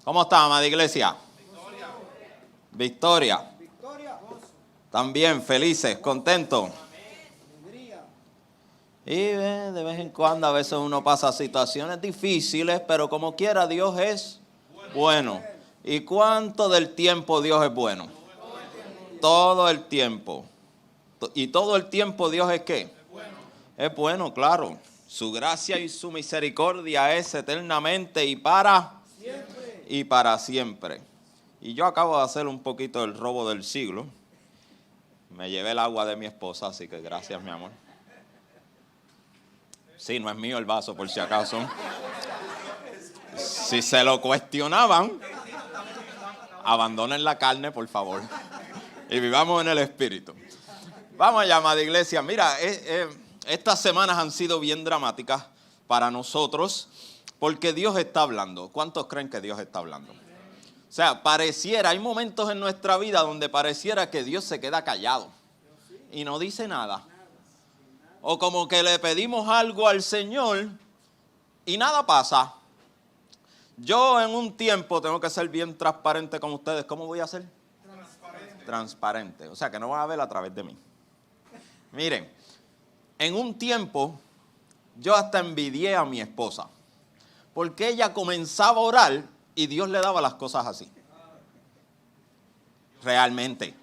¿Cómo está, amada iglesia? Victoria. También felices, contentos. Y de vez en cuando a veces uno pasa situaciones difíciles, pero como quiera Dios es bueno. ¿Y cuánto del tiempo Dios es bueno? Todo el tiempo. ¿Y todo el tiempo Dios es qué? Es bueno, claro. Su gracia y su misericordia es eternamente y para siempre. Y yo acabo de hacer un poquito el robo del siglo. Me llevé el agua de mi esposa, así que gracias, mi amor. Sí, no es mío el vaso, por si acaso. Si se lo cuestionaban, abandonen la carne, por favor, y vivamos en el Espíritu. Vamos allá, amada iglesia. Mira, estas semanas han sido bien dramáticas para nosotros, porque Dios está hablando. ¿Cuántos creen que Dios está hablando? O sea, hay momentos en nuestra vida donde pareciera que Dios se queda callado y no dice nada. O como que le pedimos algo al Señor y nada pasa. Yo en un tiempo tengo que ser bien transparente con ustedes. ¿Cómo voy a ser? Transparente. O sea, que no van a ver a través de mí. Miren, en un tiempo yo hasta envidié a mi esposa. Porque ella comenzaba a orar y Dios le daba las cosas así. Realmente.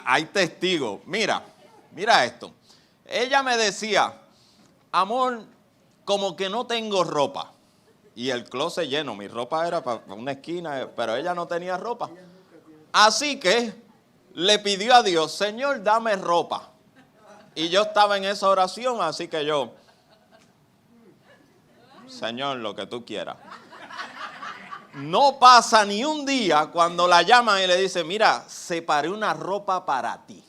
Hay testigos. Mira esto. Ella me decía, amor, como que no tengo ropa. Y el closet lleno, mi ropa era para una esquina, pero ella no tenía ropa. Así que le pidió a Dios, Señor, dame ropa. Y yo estaba en esa oración, así que yo, Señor, lo que tú quieras. No pasa ni un día cuando la llaman y le dicen, mira, separé una ropa para ti.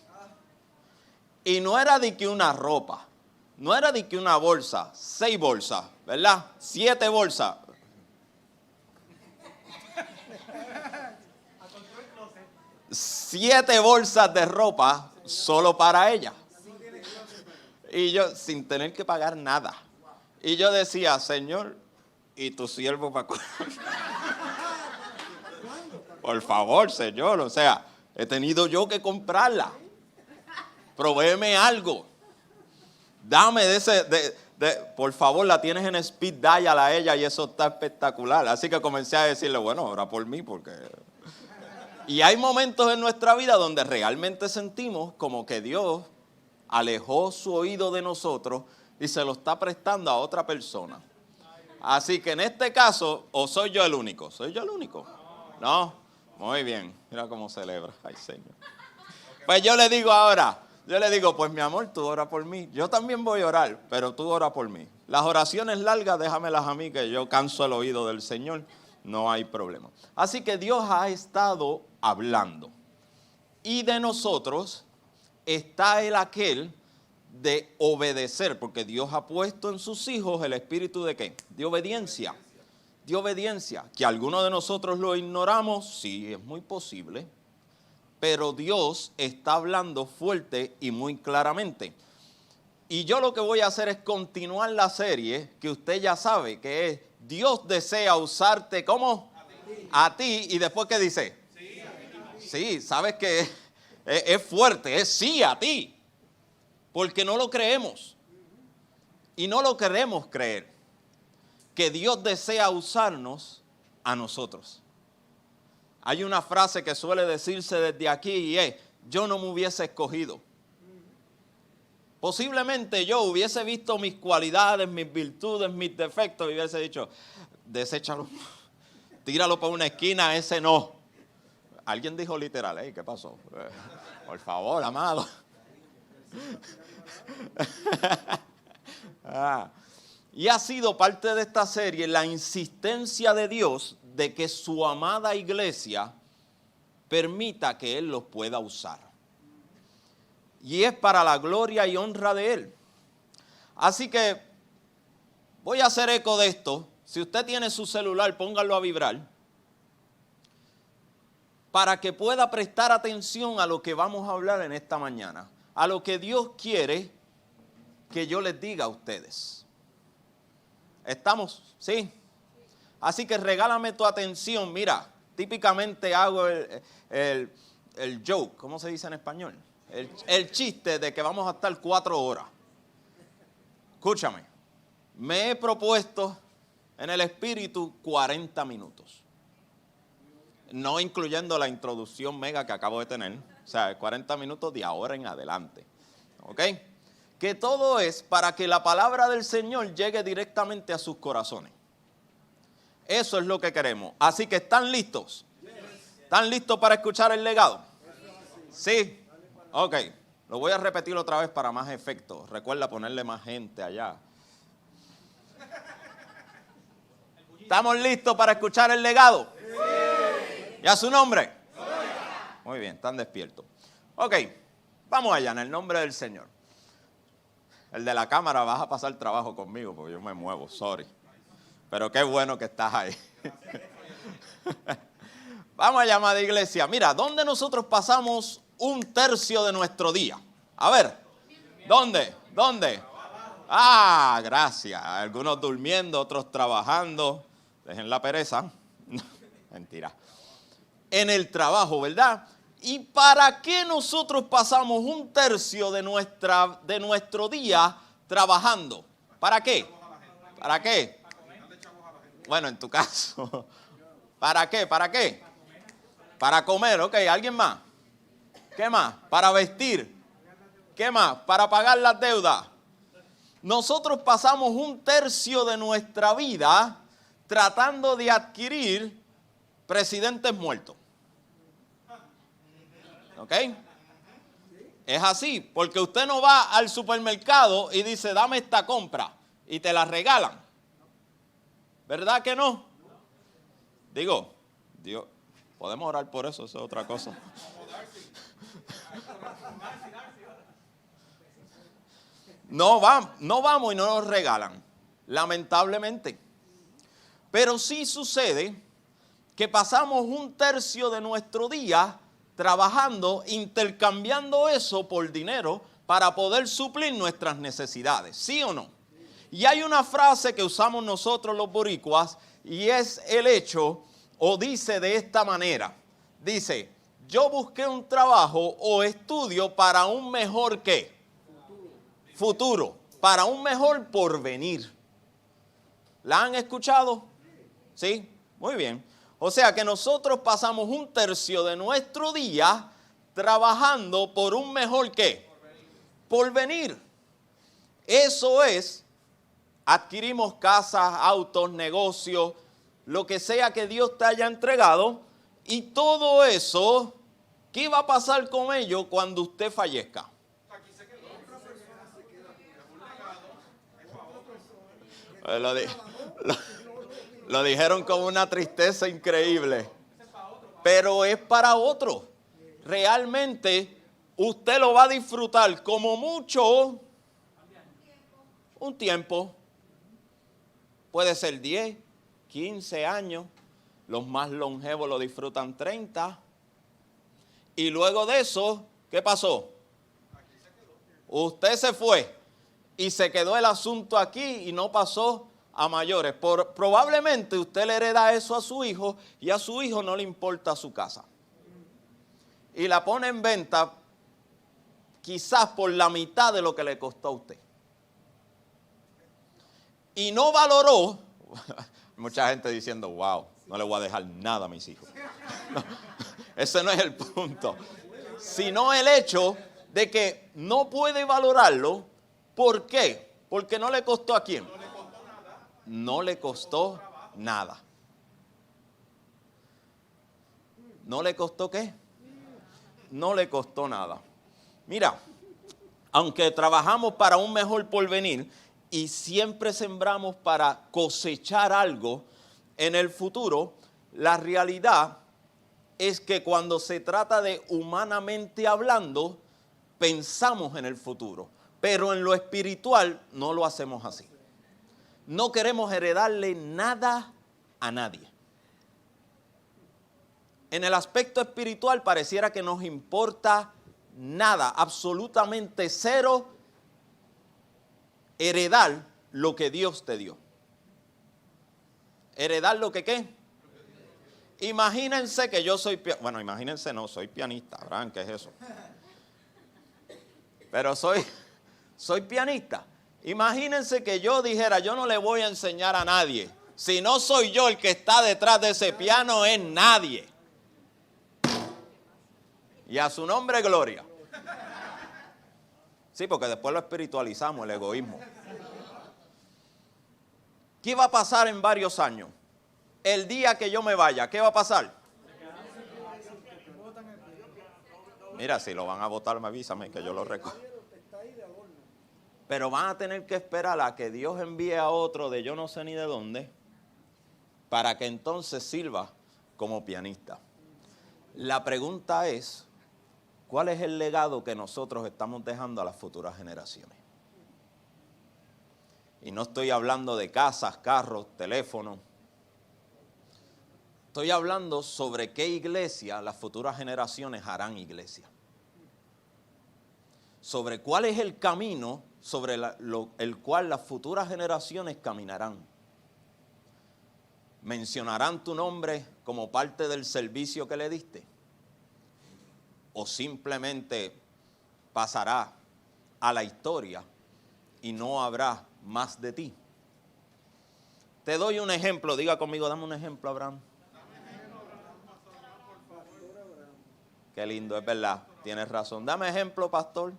Y no era de que una ropa, no era de que una bolsa, 6 bolsas, ¿verdad? 7 bolsas. Siete bolsas de ropa solo para ella. Y yo, sin tener que pagar nada. Y yo decía, Señor, ¿y tu siervo para cuándo? Por favor, Señor, o sea, he tenido yo que comprarla. Provéeme algo. Dame por favor, la tienes en speed dial a ella y eso está espectacular. Así que comencé a decirle, bueno, ora por mí porque... Y hay momentos en nuestra vida donde realmente sentimos como que Dios alejó su oído de nosotros y se lo está prestando a otra persona. Así que en este caso, ¿o soy yo el único? ¿Soy yo el único? No, muy bien. Mira cómo celebra. Ay, Señor. Pues yo le digo, pues mi amor, tú ora por mí. Yo también voy a orar, pero tú ora por mí. Las oraciones largas, déjamelas a mí, que yo canso el oído del Señor. No hay problema. Así que Dios ha estado hablando. Y de nosotros está el aquel de obedecer, porque Dios ha puesto en sus hijos el espíritu de ¿qué? De obediencia. De obediencia. Que algunos de nosotros lo ignoramos, sí, es muy posible. Pero Dios está hablando fuerte y muy claramente. Y yo lo que voy a hacer es continuar la serie que usted ya sabe, que es Dios desea usarte ¿cómo? A ti. Y después ¿qué dice? Sí, sabes que es fuerte, es sí a ti. Porque no lo creemos. Y no lo queremos creer. Que Dios desea usarnos a nosotros. Hay una frase que suele decirse desde aquí y es, yo no me hubiese escogido. Posiblemente yo hubiese visto mis cualidades, mis virtudes, mis defectos y hubiese dicho, deséchalo, tíralo para una esquina, ese no. Alguien dijo literal, ¿qué pasó? Por favor, amado. Y ha sido parte de esta serie la insistencia de Dios de que su amada iglesia permita que Él los pueda usar. Y es para la gloria y honra de Él. Así que voy a hacer eco de esto. Si usted tiene su celular, póngalo a vibrar. Para que pueda prestar atención a lo que vamos a hablar en esta mañana. A lo que Dios quiere que yo les diga a ustedes. ¿Estamos? ¿Sí? Así que regálame tu atención. Mira, típicamente hago el joke, ¿cómo se dice en español? El chiste de que vamos a estar 4 horas. Escúchame, me he propuesto en el espíritu 40 minutos. No incluyendo la introducción mega que acabo de tener. O sea, 40 minutos de ahora en adelante. ¿Ok? Que todo es para que la palabra del Señor llegue directamente a sus corazones. Eso es lo que queremos. Así que, ¿están listos? ¿Están listos para escuchar el legado? ¿Sí? Ok. Lo voy a repetir otra vez para más efecto. Recuerda ponerle más gente allá. ¿Estamos listos para escuchar el legado? Sí. ¿Y a su nombre? Sí. Muy bien, están despiertos. Ok, vamos allá en el nombre del Señor. El de la cámara, vas a pasar trabajo conmigo porque yo me muevo, sorry. Pero qué bueno que estás ahí. Vamos allá, amada iglesia. Mira, ¿dónde nosotros pasamos 1/3 de nuestro día? A ver, ¿dónde? ¿Dónde? Ah, gracias. Algunos durmiendo, otros trabajando. Dejen la pereza. Mentira. En el trabajo, ¿verdad? ¿Y para qué nosotros pasamos 1/3 de nuestro día trabajando? ¿Para qué? ¿Para qué? Bueno, en tu caso. ¿Para qué? ¿Para qué? Para comer, ok. ¿Alguien más? ¿Qué más? Para vestir. ¿Qué más? Para pagar las deudas. Nosotros pasamos 1/3 de nuestra vida tratando de adquirir presidentes muertos. ¿Ok? Es así, porque usted no va al supermercado y dice, dame esta compra, y te la regalan. ¿Verdad que no? Digo, Dios, podemos orar por eso, eso es otra cosa. No vamos y no nos regalan, lamentablemente. Pero sí sucede que pasamos 1/3 de nuestro día trabajando, intercambiando eso por dinero para poder suplir nuestras necesidades, ¿sí o no? Y hay una frase que usamos nosotros los boricuas y es el hecho, o dice de esta manera, dice, yo busqué un trabajo o estudio para un mejor ¿qué? Futuro, para un mejor porvenir. ¿La han escuchado? ¿Sí? Muy bien. O sea que nosotros pasamos 1/3 de nuestro día trabajando por un mejor ¿qué? Porvenir. Eso es, adquirimos casas, autos, negocios, lo que sea que Dios te haya entregado, y todo eso, ¿qué va a pasar con ello cuando usted fallezca? Lo dijeron con una tristeza increíble, pero es para otro. Realmente usted lo va a disfrutar como mucho un tiempo. Puede ser 10, 15 años. Los más longevos lo disfrutan 30. Y luego de eso, ¿qué pasó? Usted se fue y se quedó el asunto aquí y no pasó a mayores. Probablemente usted le hereda eso a su hijo y a su hijo no le importa su casa. Y la pone en venta quizás por la mitad de lo que le costó a usted. Y no valoró, mucha gente diciendo, wow, no le voy a dejar nada a mis hijos. No, ese no es el punto. Sino el hecho de que no puede valorarlo. ¿Por qué? Porque no le costó ¿a quién? No le costó nada. ¿No le costó qué? No le costó nada. Mira, aunque trabajamos para un mejor porvenir y siempre sembramos para cosechar algo en el futuro, la realidad es que cuando se trata de humanamente hablando, pensamos en el futuro, pero en lo espiritual no lo hacemos así. No queremos heredarle nada a nadie. En el aspecto espiritual pareciera que nos importa nada, absolutamente cero, heredar lo que Dios te dio. Heredar lo que ¿qué? Imagínense que yo soy, bueno, imagínense no, soy pianista, Abraham, ¿qué es eso? Pero soy pianista. Imagínense que yo dijera, yo no le voy a enseñar a nadie. Si no soy yo el que está detrás de ese piano, es nadie. Y a su nombre, gloria. Sí, porque después lo espiritualizamos, el egoísmo. ¿Qué va a pasar en varios años? El día que yo me vaya, ¿qué va a pasar? Mira, si lo van a votar, me avísame que yo lo recojo. Pero van a tener que esperar a que Dios envíe a otro de yo no sé ni de dónde, para que entonces sirva como pianista. La pregunta es, ¿cuál es el legado que nosotros estamos dejando a las futuras generaciones? Y no estoy hablando de casas, carros, teléfonos. Estoy hablando sobre qué iglesia las futuras generaciones harán iglesia. Sobre cuál es el camino sobre el cual las futuras generaciones caminarán. ¿Mencionarán tu nombre como parte del servicio que le diste? ¿O simplemente pasará a la historia y no habrá más de ti? Te doy un ejemplo, diga conmigo, dame un ejemplo, Abraham. Qué lindo, es verdad, tienes razón. Dame ejemplo, pastor.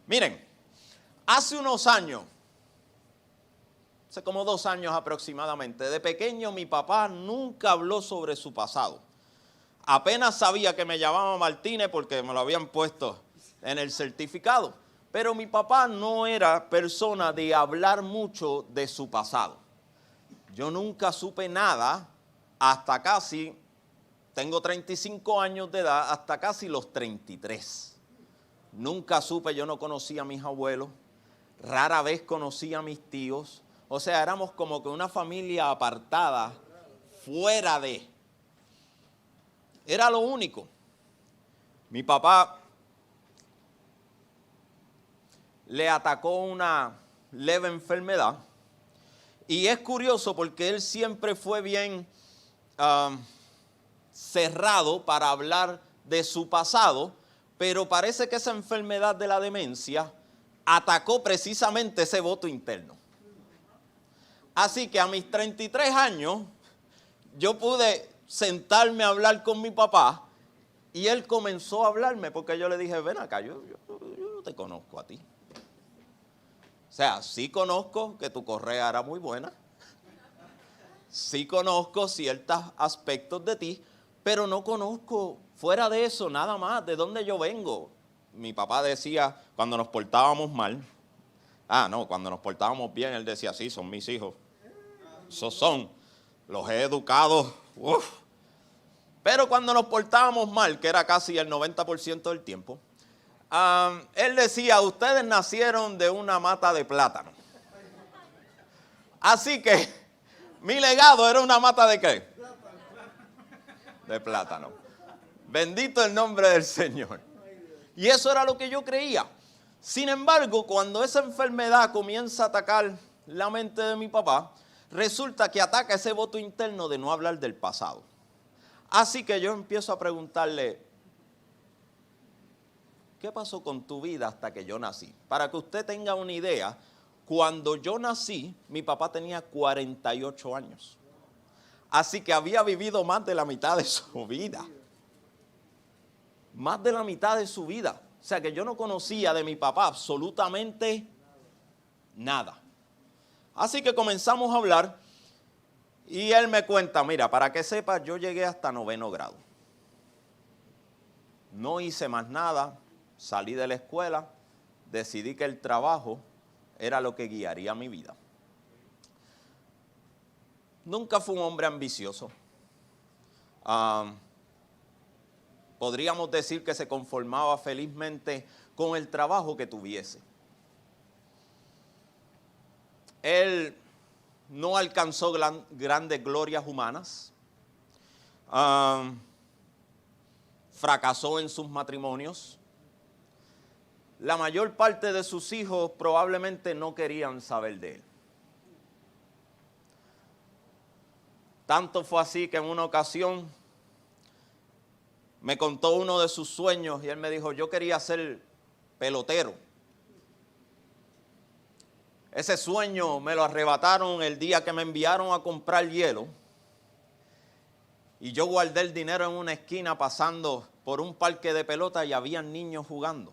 Miren, hace unos años, hace como 2 años aproximadamente, de pequeño mi papá nunca habló sobre su pasado. Apenas sabía que me llamaba Martínez porque me lo habían puesto en el certificado. Pero mi papá no era persona de hablar mucho de su pasado. Yo nunca supe nada hasta casi, tengo 35 años de edad, hasta casi los 33. Nunca supe, yo no conocía a mis abuelos, rara vez conocí a mis tíos. O sea, éramos como que una familia apartada, fuera de. Era lo único. Mi papá le atacó una leve enfermedad. Y es curioso porque él siempre fue bien cerrado para hablar de su pasado, pero parece que esa enfermedad de la demencia atacó precisamente ese voto interno. Así que a mis 33 años yo pude sentarme a hablar con mi papá y él comenzó a hablarme porque yo le dije, ven acá, yo no te conozco a ti. O sea, sí conozco que tu correa era muy buena, sí conozco ciertos aspectos de ti, pero no conozco fuera de eso nada más, de dónde yo vengo. Mi papá decía cuando nos portábamos mal, cuando nos portábamos bien, él decía, sí, son mis hijos, esos son, los he educado, uf. Pero cuando nos portábamos mal, que era casi el 90% del tiempo, él decía, ustedes nacieron de una mata de plátano. Así que mi legado era una mata de ¿qué? De plátano. Bendito el nombre del Señor. Y eso era lo que yo creía. Sin embargo, cuando esa enfermedad comienza a atacar la mente de mi papá, resulta que ataca ese voto interno de no hablar del pasado. Así que yo empiezo a preguntarle, ¿qué pasó con tu vida hasta que yo nací? Para que usted tenga una idea, cuando yo nací, mi papá tenía 48 años. Así que había vivido más de la mitad de su vida. Más de la mitad de su vida. O sea que yo no conocía de mi papá absolutamente nada. Así que comenzamos a hablar y él me cuenta, mira, para que sepas, yo llegué hasta 9º grado. No hice más nada, salí de la escuela, decidí que el trabajo era lo que guiaría mi vida. Nunca fui un hombre ambicioso. Podríamos decir que se conformaba felizmente con el trabajo que tuviese. Él no alcanzó grandes glorias humanas. Fracasó en sus matrimonios. La mayor parte de sus hijos probablemente no querían saber de él. Tanto fue así que en una ocasión me contó uno de sus sueños y él me dijo, yo quería ser pelotero. Ese sueño me lo arrebataron el día que me enviaron a comprar hielo. Y yo guardé el dinero en una esquina pasando por un parque de pelota y habían niños jugando.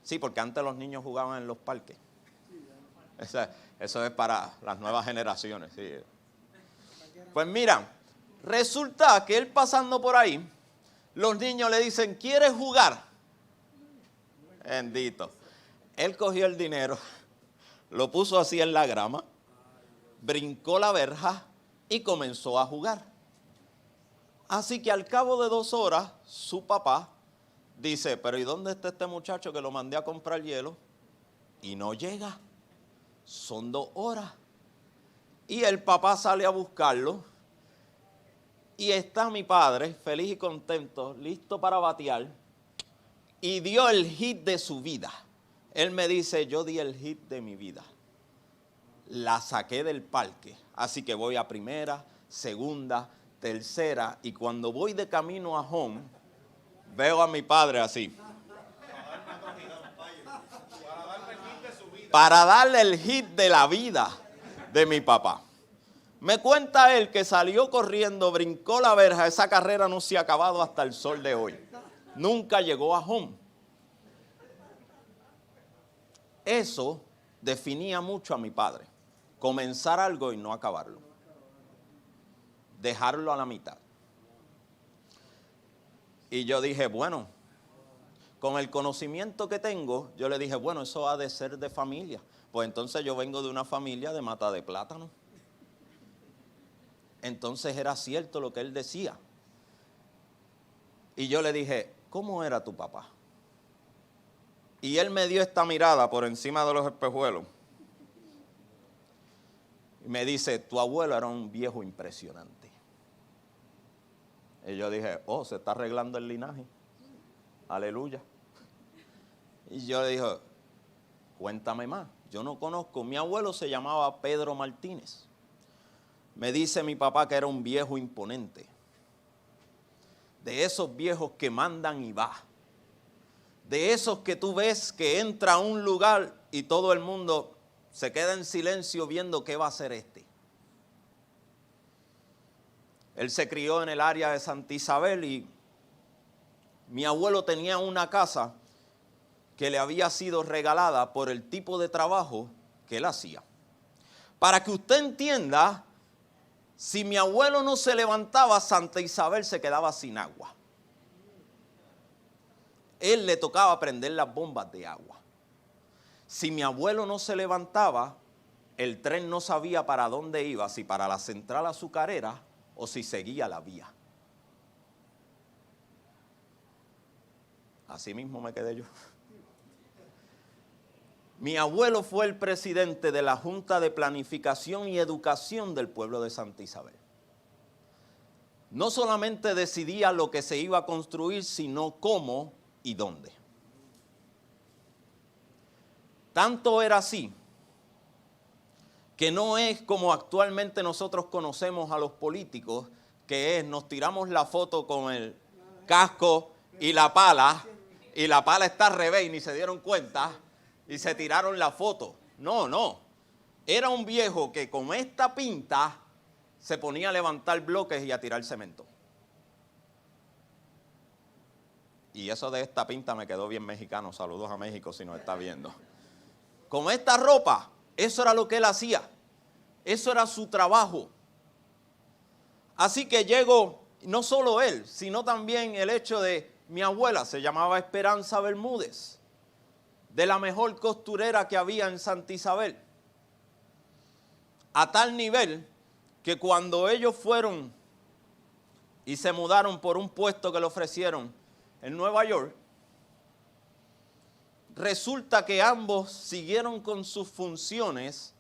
Sí, porque antes los niños jugaban en los parques. Eso es para las nuevas generaciones. Sí. Pues mira, resulta que él pasando por ahí, los niños le dicen, ¿quieres jugar? Bendito. Él cogió el dinero, lo puso así en la grama, brincó la verja y comenzó a jugar. Así que al cabo de 2 horas, su papá dice, pero ¿y dónde está este muchacho que lo mandé a comprar hielo? Y no llega. Son 2 horas. Y el papá sale a buscarlo. Y está mi padre, feliz y contento, listo para batear. Y dio el hit de su vida. Él me dice, yo di el hit de mi vida. La saqué del parque. Así que voy a primera, segunda, tercera. Y cuando voy de camino a home, veo a mi padre así. Para darle el hit de la vida de mi papá. Me cuenta él que salió corriendo, brincó la verja. Esa carrera no se ha acabado hasta el sol de hoy. Nunca llegó a home. Eso definía mucho a mi padre. Comenzar algo y no acabarlo. Dejarlo a la mitad. Y yo dije, bueno, con el conocimiento que tengo, yo le dije, bueno, eso ha de ser de familia. Pues entonces yo vengo de una familia de mata de plátano. Entonces era cierto lo que él decía. Y yo le dije, ¿cómo era tu papá? Y él me dio esta mirada por encima de los espejuelos. Y me dice, tu abuelo era un viejo impresionante. Y yo dije, oh, se está arreglando el linaje. Aleluya. Y yo le dije, cuéntame más. Yo no conozco. Mi abuelo se llamaba Pedro Martínez. Me dice mi papá que era un viejo imponente. De esos viejos que mandan y va. De esos que tú ves que entra a un lugar y todo el mundo se queda en silencio viendo qué va a hacer este. Él se crió en el área de Santa Isabel y mi abuelo tenía una casa que le había sido regalada por el tipo de trabajo que él hacía. Para que usted entienda, si mi abuelo no se levantaba, Santa Isabel se quedaba sin agua. Él le tocaba prender las bombas de agua. Si mi abuelo no se levantaba, el tren no sabía para dónde iba, si para la central azucarera o si seguía la vía. Así mismo me quedé yo. Mi abuelo fue el presidente de la Junta de Planificación y Educación del pueblo de Santa Isabel. No solamente decidía lo que se iba a construir, sino cómo y dónde. Tanto era así que no es como actualmente nosotros conocemos a los políticos, que es nos tiramos la foto con el casco y la pala está al revés y ni se dieron cuenta y se tiraron la foto. No. Era un viejo que con esta pinta se ponía a levantar bloques y a tirar cemento. Y eso de esta pinta me quedó bien mexicano. Saludos a México si nos está viendo. Con esta ropa, eso era lo que él hacía. Eso era su trabajo. Así que llegó, no solo él, sino también el hecho de mi abuela, se llamaba Esperanza Bermúdez, de la mejor costurera que había en Santa Isabel. A tal nivel que cuando ellos fueron y se mudaron por un puesto que le ofrecieron en Nueva York, resulta que ambos siguieron con sus funciones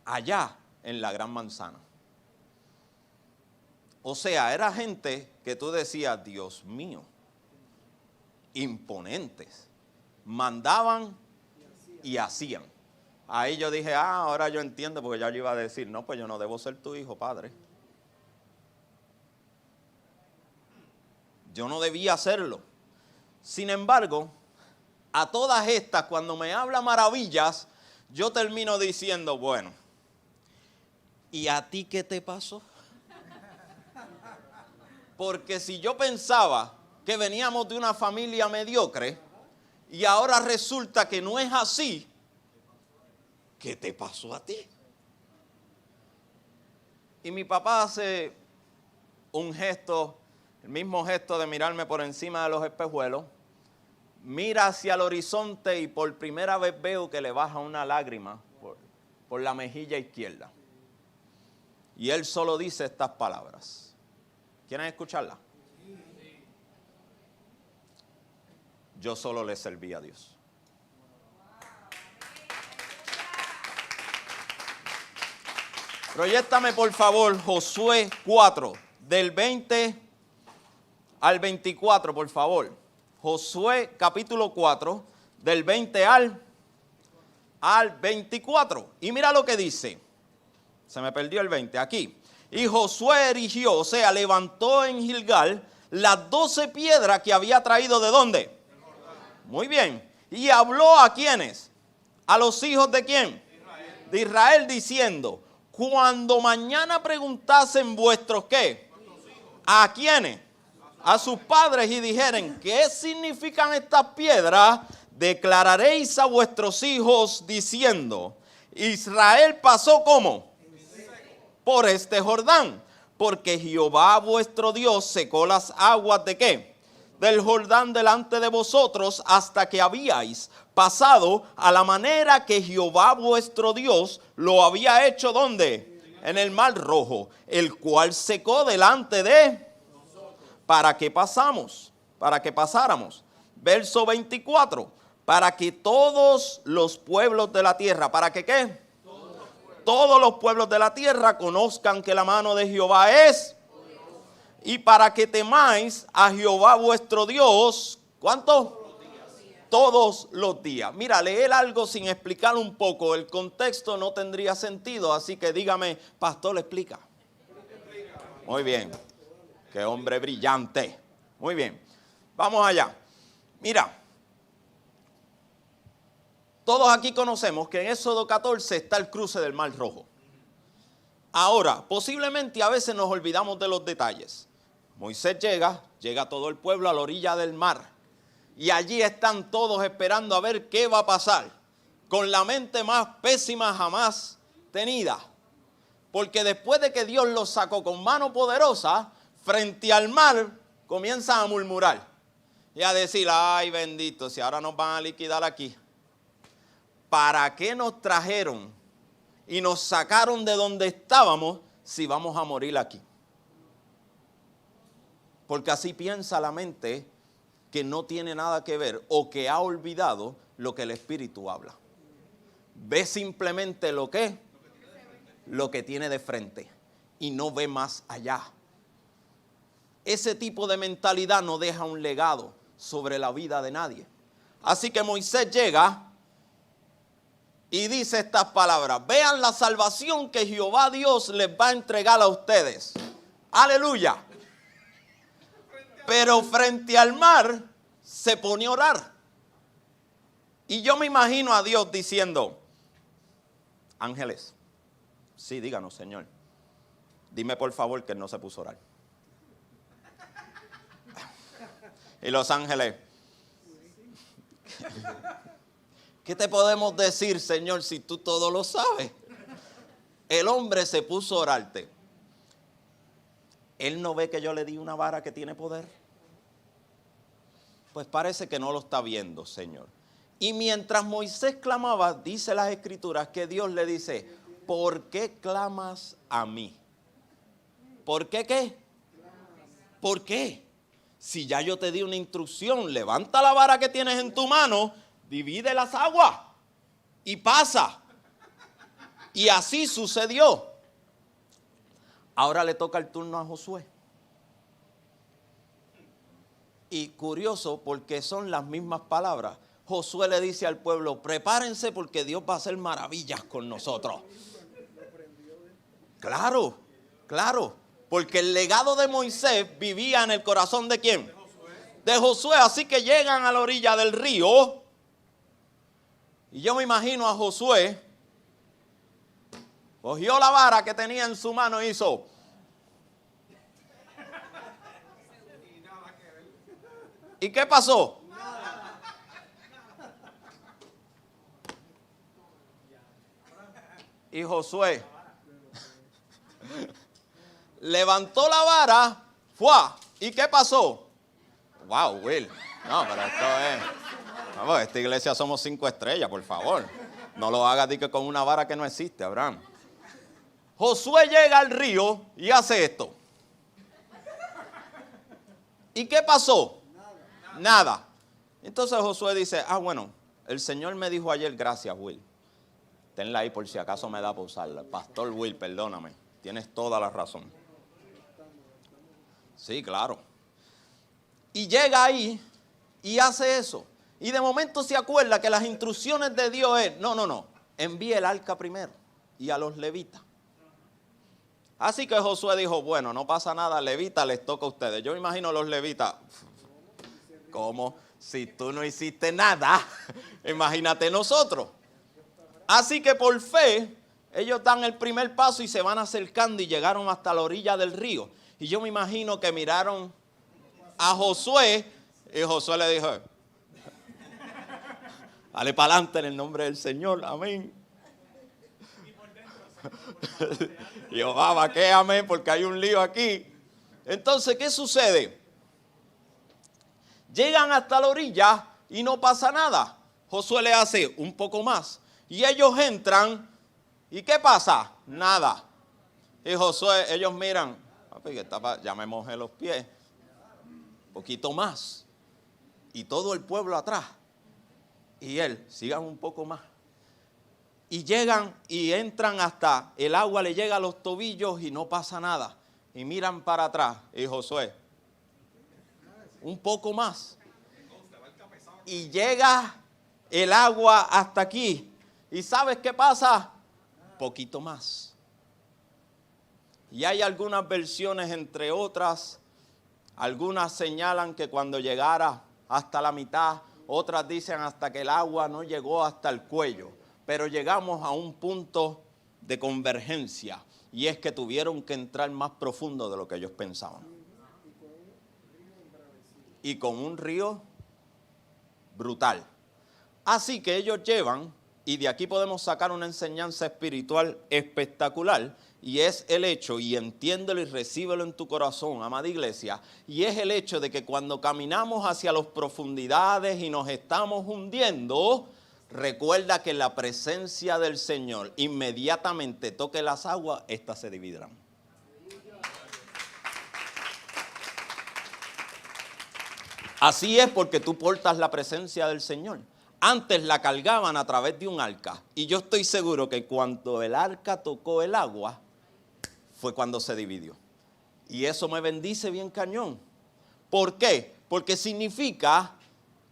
allá en la Gran Manzana. O sea, era gente que tú decías, Dios mío, imponentes. Mandaban y hacían. Ahí yo dije, ahora yo entiendo, porque ya yo iba a decir, no, pues yo no debo ser tu hijo, padre. Yo no debía hacerlo. Sin embargo, a todas estas, cuando me habla maravillas, yo termino diciendo, bueno, ¿y a ti qué te pasó? Porque si yo pensaba que veníamos de una familia mediocre y ahora resulta que no es así, ¿qué te pasó a ti? Y mi papá hace un gesto, el mismo gesto de mirarme por encima de los espejuelos, mira hacia el horizonte y por primera vez veo que le baja una lágrima por la mejilla izquierda. Y él solo dice estas palabras. ¿Quieren escucharla? Yo solo le serví a Dios. Proyéctame por favor Josué 4, del 20 al 24, por favor. Josué capítulo 4, del 20 al 24. Y mira lo que dice. Se me perdió el 20 aquí. Y Josué erigió, o sea, levantó en Gilgal las 12 piedras que había traído ¿de dónde? Muy bien. Y habló a quiénes? A los hijos de quién? De Israel diciendo, cuando mañana preguntasen vuestros ¿qué? ¿A quiénes? A sus padres y dijeren, ¿qué significan estas piedras? Declararéis a vuestros hijos diciendo, Israel pasó ¿cómo? Por este Jordán, porque Jehová vuestro Dios secó las aguas ¿de qué? Del Jordán delante de vosotros hasta que habíais pasado a la manera que Jehová vuestro Dios lo había hecho ¿dónde? En el Mar Rojo, el cual secó delante de para que pasáramos. Verso 24, para que todos los pueblos de la tierra, ¿para que qué? Todos los pueblos de la tierra conozcan que la mano de Jehová es, y para que temáis a Jehová vuestro Dios, ¿cuánto? Todos los días. Mira, leer algo sin explicar un poco el contexto no tendría sentido, así que dígame, pastor, explica. Muy bien. ¡Qué hombre brillante! Muy bien, vamos allá. Mira, todos aquí conocemos que en Éxodo 14 está el cruce del Mar Rojo. Ahora, posiblemente a veces nos olvidamos de los detalles. Moisés llega todo el pueblo a la orilla del mar. Y allí están todos esperando a ver qué va a pasar. Con la mente más pésima jamás tenida. Porque después de que Dios los sacó con mano poderosa, frente al mar, comienzan a murmurar y a decir, ay bendito, si ahora nos van a liquidar aquí. ¿Para qué nos trajeron y nos sacaron de donde estábamos si vamos a morir aquí? Porque así piensa la mente que no tiene nada que ver o que ha olvidado lo que el Espíritu habla. Ve simplemente lo que tiene de frente y no ve más allá. Ese tipo de mentalidad no deja un legado sobre la vida de nadie. Así que Moisés llega y dice estas palabras. Vean la salvación que Jehová Dios les va a entregar a ustedes. Aleluya. Pero frente al mar se pone a orar. Y yo me imagino a Dios diciendo, ángeles, sí, díganos, Señor. Dime por favor que él no se puso a orar. Y los ángeles, ¿qué te podemos decir, Señor, si tú todo lo sabes? El hombre se puso a orarte. ¿Él no ve que yo le di una vara que tiene poder? Pues parece que no lo está viendo, Señor. Y mientras Moisés clamaba, dice las Escrituras que Dios le dice, ¿por qué clamas a mí? ¿Por qué qué? ¿Por qué? Si ya yo te di una instrucción, levanta la vara que tienes en tu mano, divide las aguas y pasa. Y así sucedió. Ahora le toca el turno a Josué. Y curioso porque son las mismas palabras. Josué le dice al pueblo, prepárense porque Dios va a hacer maravillas con nosotros. Claro, claro, porque el legado de Moisés vivía en el corazón ¿de quién? De Josué. Así que llegan a la orilla del río y yo me imagino a Josué, cogió la vara que tenía en su mano y hizo. ¿Y qué pasó? Y Josué levantó la vara, ¡fua! ¿Y qué pasó? Wow, Will. No, pero esto es... Vamos, esta iglesia somos 5 estrellas, por favor. No lo hagas que con una vara que no existe, Abraham. Josué llega al río y hace esto. ¿Y qué pasó? Nada. Entonces Josué dice, bueno, el Señor me dijo ayer, gracias, Will. Tenla ahí por si acaso me da para usarla. Pastor Will, perdóname. Tienes toda la razón. Sí, claro. Y llega ahí y hace eso. Y de momento se acuerda que las instrucciones de Dios es, no, envíe el arca primero y a los levitas. Así que Josué dijo, bueno, no pasa nada, levitas les toca a ustedes. Yo me imagino a los levitas, ¿cómo? Si tú no hiciste nada, imagínate nosotros. Así que por fe, ellos dan el primer paso y se van acercando y llegaron hasta la orilla del río. Y yo me imagino que miraron a Josué y Josué le dijo, dale para adelante en el nombre del Señor, amén. Y yo, ¿para qué amén? Porque hay un lío aquí. Entonces, ¿qué sucede? Llegan hasta la orilla y no pasa nada. Josué le hace un poco más. Y ellos entran, ¿y qué pasa? Nada. Y Josué, ellos miran, ya me mojé los pies, un poquito más. Y todo el pueblo atrás. Y él, sigan un poco más. Y llegan y entran hasta, el agua le llega a los tobillos y no pasa nada. Y miran para atrás. Y Josué, un poco más. Y llega el agua hasta aquí. ¿Y sabes qué pasa? Poquito más. Y hay algunas versiones, entre otras, algunas señalan que cuando llegara hasta la mitad, otras dicen hasta que el agua no llegó hasta el cuello. Pero llegamos a un punto de convergencia y es que tuvieron que entrar más profundo de lo que ellos pensaban. Y con un río brutal. Así que ellos llevan, y de aquí podemos sacar una enseñanza espiritual espectacular, y es el hecho, y entiéndelo y recíbelo en tu corazón, amada iglesia, y es el hecho de que cuando caminamos hacia las profundidades y nos estamos hundiendo, recuerda que la presencia del Señor inmediatamente toque las aguas, estas se dividirán. Así es porque tú portas la presencia del Señor. Antes la cargaban a través de un arca. Y yo estoy seguro que cuando el arca tocó el agua, fue cuando se dividió. Y eso me bendice bien cañón. ¿Por qué? Porque significa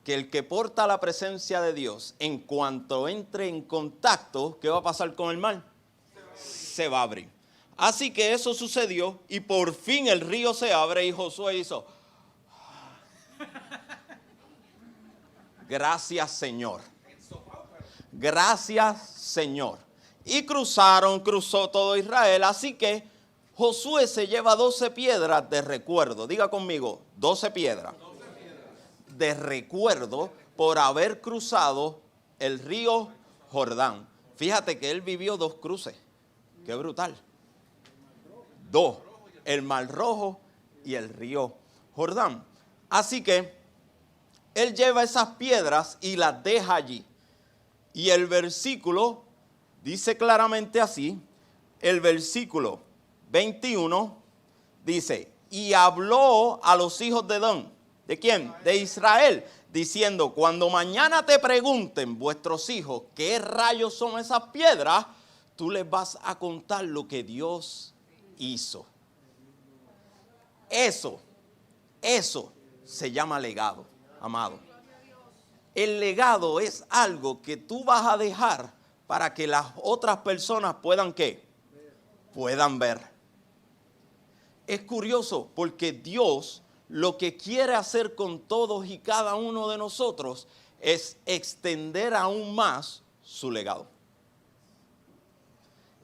que el que porta la presencia de Dios, en cuanto entre en contacto, ¿qué va a pasar con el mar? Se va a abrir. Así que eso sucedió y por fin el río se abre y Josué hizo, gracias Señor. Gracias Señor. Y cruzó todo Israel. Así que Josué se lleva 12 piedras de recuerdo. Diga conmigo, 12 piedras. De recuerdo por haber cruzado el río Jordán. Fíjate que él vivió 2 cruces. Qué brutal. 2. El Mar Rojo y el río Jordán. Así que él lleva esas piedras y las deja allí. Y el versículo dice claramente así. El versículo 21 dice, y habló a los hijos de Edom. ¿De quién? De Israel. Diciendo, cuando mañana te pregunten vuestros hijos qué rayos son esas piedras, tú les vas a contar lo que Dios hizo. Eso se llama legado, amado. El legado es algo que tú vas a dejar para que las otras personas puedan ¿qué? Puedan ver. Es curioso porque Dios lo que quiere hacer con todos y cada uno de nosotros es extender aún más su legado.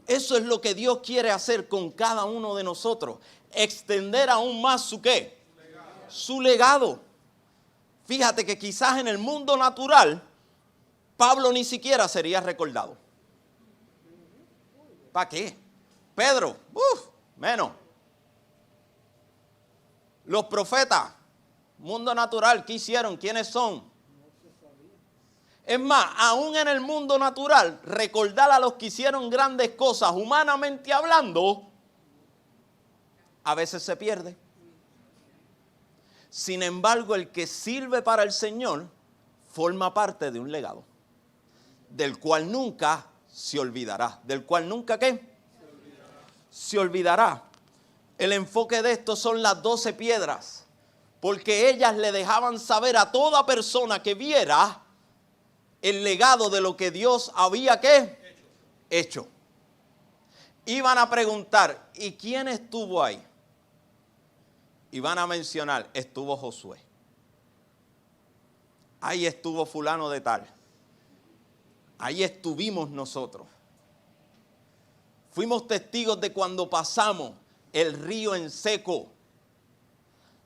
Eso es lo que Dios quiere hacer con cada uno de nosotros. Extender aún más su ¿qué? Su legado. Fíjate que quizás en el mundo natural, Pablo ni siquiera sería recordado. ¿Para qué? Pedro, menos. Los profetas, mundo natural, ¿qué hicieron? ¿Quiénes son? Es más, aún en el mundo natural, recordar a los que hicieron grandes cosas, humanamente hablando, a veces se pierde. Sin embargo, el que sirve para el Señor forma parte de un legado, del cual nunca se olvidará. ¿Del cual nunca qué? Se olvidará. El enfoque de esto son las 12 piedras, porque ellas le dejaban saber a toda persona que viera el legado de lo que Dios había ¿qué? Hecho. Iban a preguntar, ¿y quién estuvo ahí? Y van a mencionar, estuvo Josué. Ahí estuvo fulano de tal. Ahí estuvimos nosotros. Fuimos testigos de cuando pasamos el río en seco.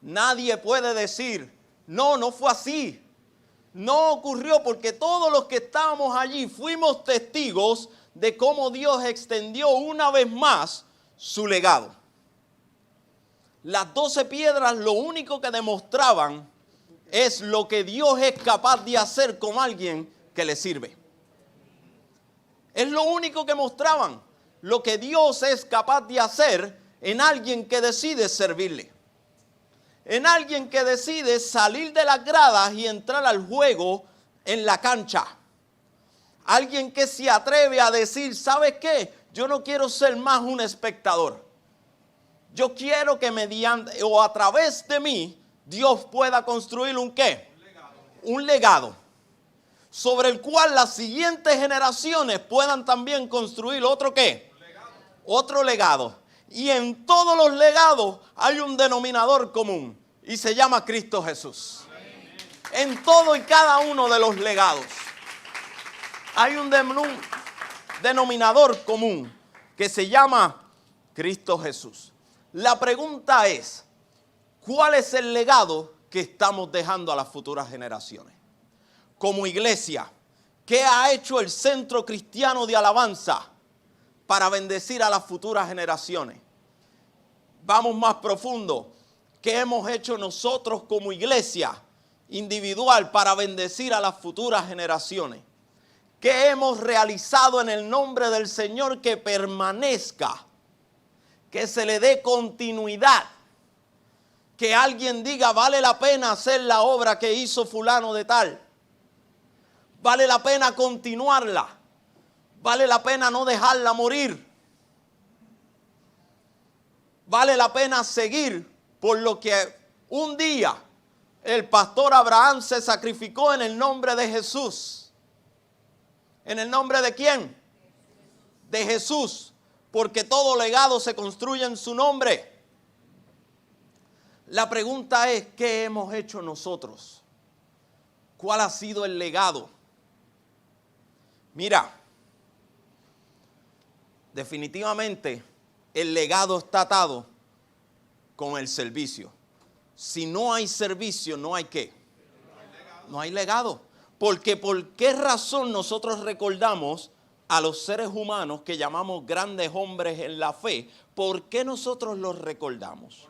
Nadie puede decir, no fue así. No ocurrió porque todos los que estábamos allí fuimos testigos de cómo Dios extendió una vez más su legado. Las 12 piedras lo único que demostraban es lo que Dios es capaz de hacer con alguien que le sirve. Es lo único que mostraban, lo que Dios es capaz de hacer en alguien que decide servirle. En alguien que decide salir de las gradas y entrar al juego en la cancha. Alguien que se atreve a decir, ¿sabes qué? Yo no quiero ser más un espectador. Yo quiero que mediante o a través de mí Dios pueda construir un ¿qué? Un legado. Sobre el cual las siguientes generaciones puedan también construir otro ¿qué? Otro legado. Y en todos los legados hay un denominador común y se llama Cristo Jesús. En todo y cada uno de los legados hay un denominador común que se llama Cristo Jesús. La pregunta es, ¿cuál es el legado que estamos dejando a las futuras generaciones? Como iglesia, ¿qué ha hecho el Centro Cristiano de Alabanza para bendecir a las futuras generaciones? Vamos más profundo. ¿Qué hemos hecho nosotros como iglesia individual para bendecir a las futuras generaciones? ¿Qué hemos realizado en el nombre del Señor que permanezca? Que se le dé continuidad. Que alguien diga, vale la pena hacer la obra que hizo fulano de tal. Vale la pena continuarla. Vale la pena no dejarla morir. Vale la pena seguir por lo que un día el pastor Abraham se sacrificó en el nombre de Jesús. ¿En el nombre de quién? De Jesús. Porque todo legado se construye en su nombre. La pregunta es, ¿qué hemos hecho nosotros? ¿Cuál ha sido el legado? Mira, definitivamente el legado está atado con el servicio. Si no hay servicio, no hay ¿qué? No hay legado. Porque ¿por qué razón nosotros recordamos a los seres humanos que llamamos grandes hombres en la fe? ¿Por qué nosotros los recordamos?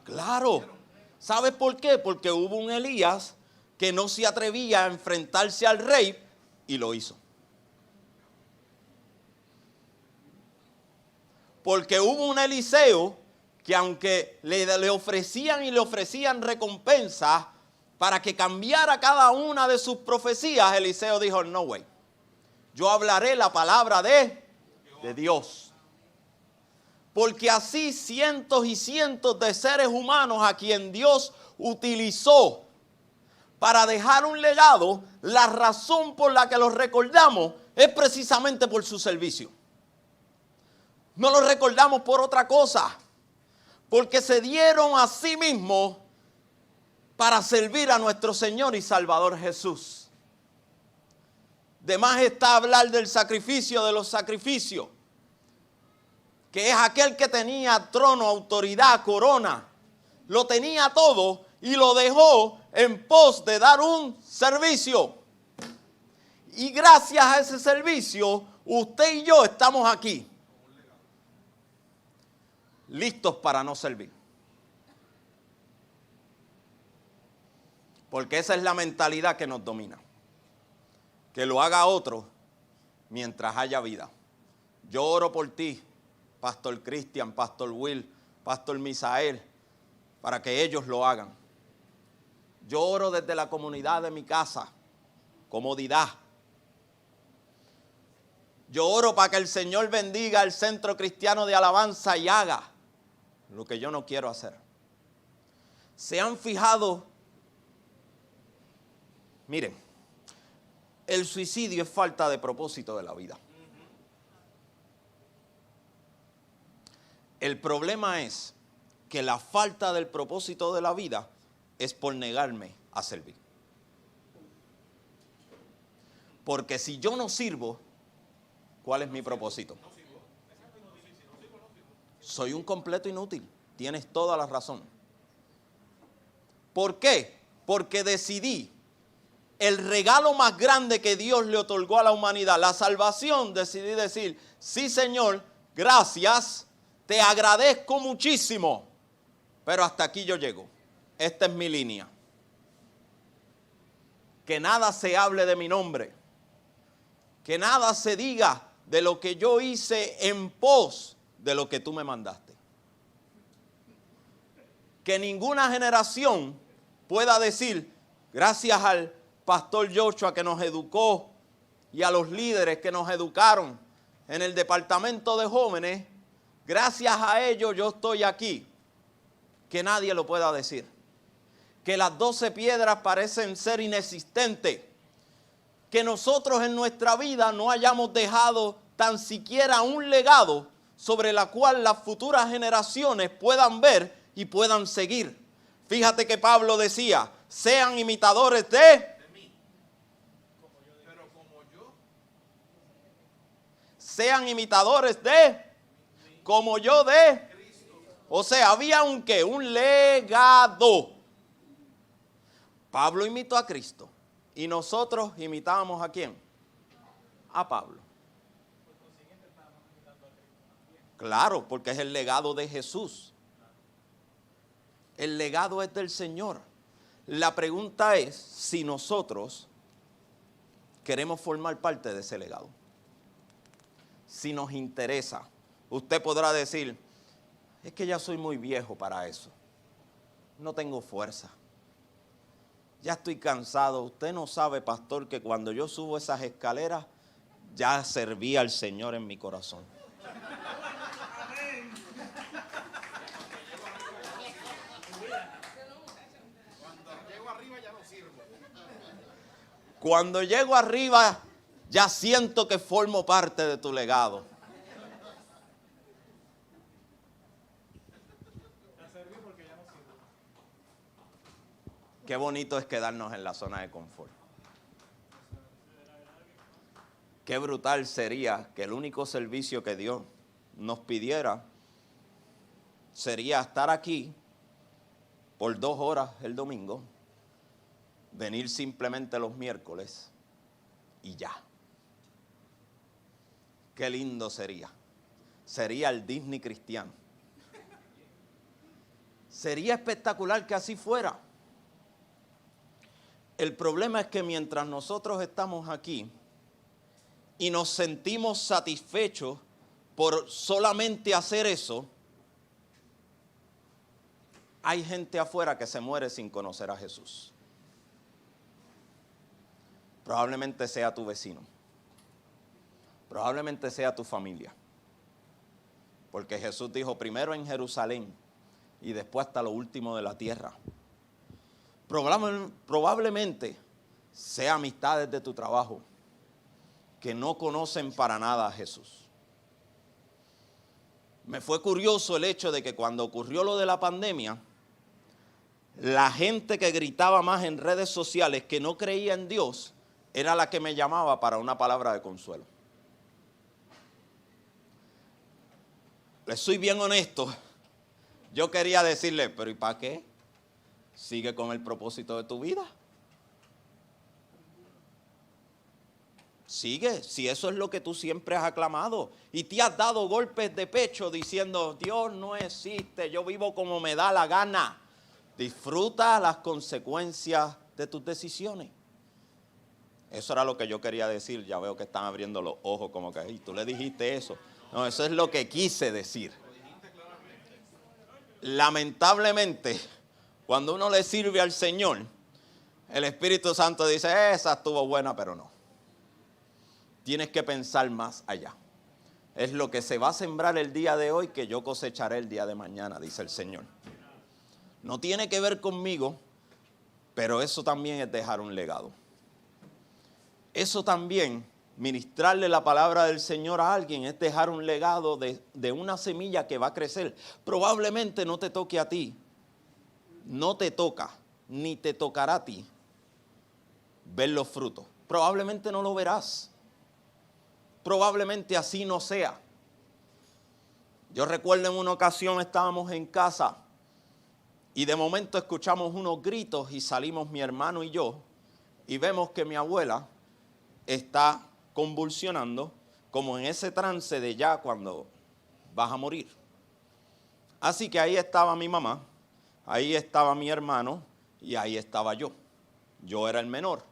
Claro. ¿Sabes por qué? Porque hubo un Elías que no se atrevía a enfrentarse al rey y lo hizo. Porque hubo un Eliseo que aunque le ofrecían y le ofrecían recompensas para que cambiara cada una de sus profecías, Eliseo dijo, no way, yo hablaré la palabra de Dios. Porque así cientos y cientos de seres humanos a quien Dios utilizó para dejar un legado, la razón por la que los recordamos es precisamente por su servicio. No los recordamos por otra cosa, porque se dieron a sí mismos para servir a nuestro Señor y Salvador Jesús. De más está hablar del sacrificio de los sacrificios, que es aquel que tenía trono, autoridad, corona, lo tenía todo y lo dejó en pos de dar un servicio. Y gracias a ese servicio, usted y yo estamos aquí, listos para no servir. Porque esa es la mentalidad que nos domina. Que lo haga otro mientras haya vida. Yo oro por ti, Pastor Cristian, Pastor Will, Pastor Misael, para que ellos lo hagan. Yo oro desde la comunidad de mi casa, comodidad. Yo oro para que el Señor bendiga el Centro Cristiano de Alabanza y haga lo que yo no quiero hacer. ¿Se han fijado? Miren, el suicidio es falta de propósito de la vida. El problema es que la falta del propósito de la vida es por negarme a servir. Porque si yo no sirvo, ¿cuál es mi propósito? Soy un completo inútil. Tienes toda la razón. ¿Por qué? Porque decidí el regalo más grande que Dios le otorgó a la humanidad, la salvación, decidí decir, sí Señor, gracias, te agradezco muchísimo, pero hasta aquí yo llego. Esta es mi línea. Que nada se hable de mi nombre, que nada se diga de lo que yo hice en pos de lo que tú me mandaste. Que ninguna generación pueda decir, gracias al Pastor Joshua que nos educó y a los líderes que nos educaron en el departamento de jóvenes, gracias a ellos yo estoy aquí. Que nadie lo pueda decir. Que las 12 piedras parecen ser inexistentes. Que nosotros en nuestra vida no hayamos dejado tan siquiera un legado sobre la cual las futuras generaciones puedan ver y puedan seguir. Fíjate que Pablo decía, sean imitadores de mí. Pero como yo. Sean imitadores de, como yo de Cristo. O sea, había un qué, un legado. Pablo imitó a Cristo. ¿Y nosotros imitábamos a quién? A Pablo. Claro, porque es el legado de Jesús. El legado es del Señor. La pregunta es si nosotros queremos formar parte de ese legado. Si nos interesa. Usted podrá decir, es que ya soy muy viejo para eso. No tengo fuerza. Ya estoy cansado. Usted no sabe, pastor, que cuando yo subo esas escaleras, ya serví al Señor en mi corazón. Cuando llego arriba, ya siento que formo parte de tu legado. Qué bonito es quedarnos en la zona de confort. Qué brutal sería que el único servicio que Dios nos pidiera sería estar aquí por 2 horas el domingo, venir simplemente los miércoles y ya. Qué lindo sería. Sería el Disney cristiano. Sería espectacular que así fuera. El problema es que mientras nosotros estamos aquí y nos sentimos satisfechos por solamente hacer eso, hay gente afuera que se muere sin conocer a Jesús. Probablemente sea tu vecino. Probablemente sea tu familia. Porque Jesús dijo primero en Jerusalén y después hasta lo último de la tierra. Probablemente sea amistades de tu trabajo que no conocen para nada a Jesús. Me fue curioso el hecho de que cuando ocurrió lo de la pandemia, la gente que gritaba más en redes sociales que no creía en Dios era la que me llamaba para una palabra de consuelo. Les soy bien honesto, yo quería decirle, pero ¿y para qué? Sigue con el propósito de tu vida. Sigue, si eso es lo que tú siempre has aclamado y te has dado golpes de pecho diciendo, Dios no existe, yo vivo como me da la gana. Disfruta las consecuencias de tus decisiones. Eso era lo que yo quería decir. Ya veo que están abriendo los ojos como que, tú le dijiste eso. No, eso es lo que quise decir. Lamentablemente, cuando uno le sirve al Señor, el Espíritu Santo dice, esa estuvo buena, pero no. Tienes que pensar más allá. Es lo que se va a sembrar el día de hoy que yo cosecharé el día de mañana, dice el Señor. No tiene que ver conmigo, pero eso también es dejar un legado. Eso también, ministrarle la palabra del Señor a alguien, es dejar un legado de una semilla que va a crecer. Probablemente no te toque a ti, no te toca, ni te tocará a ti ver los frutos. Probablemente no lo verás. Probablemente así no sea. Yo recuerdo en una ocasión estábamos en casa y de momento escuchamos unos gritos y salimos mi hermano y yo y vemos que mi abuela está convulsionando como en ese trance de ya cuando vas a morir. Así que ahí estaba mi mamá, ahí estaba mi hermano y ahí estaba yo. Yo era el menor.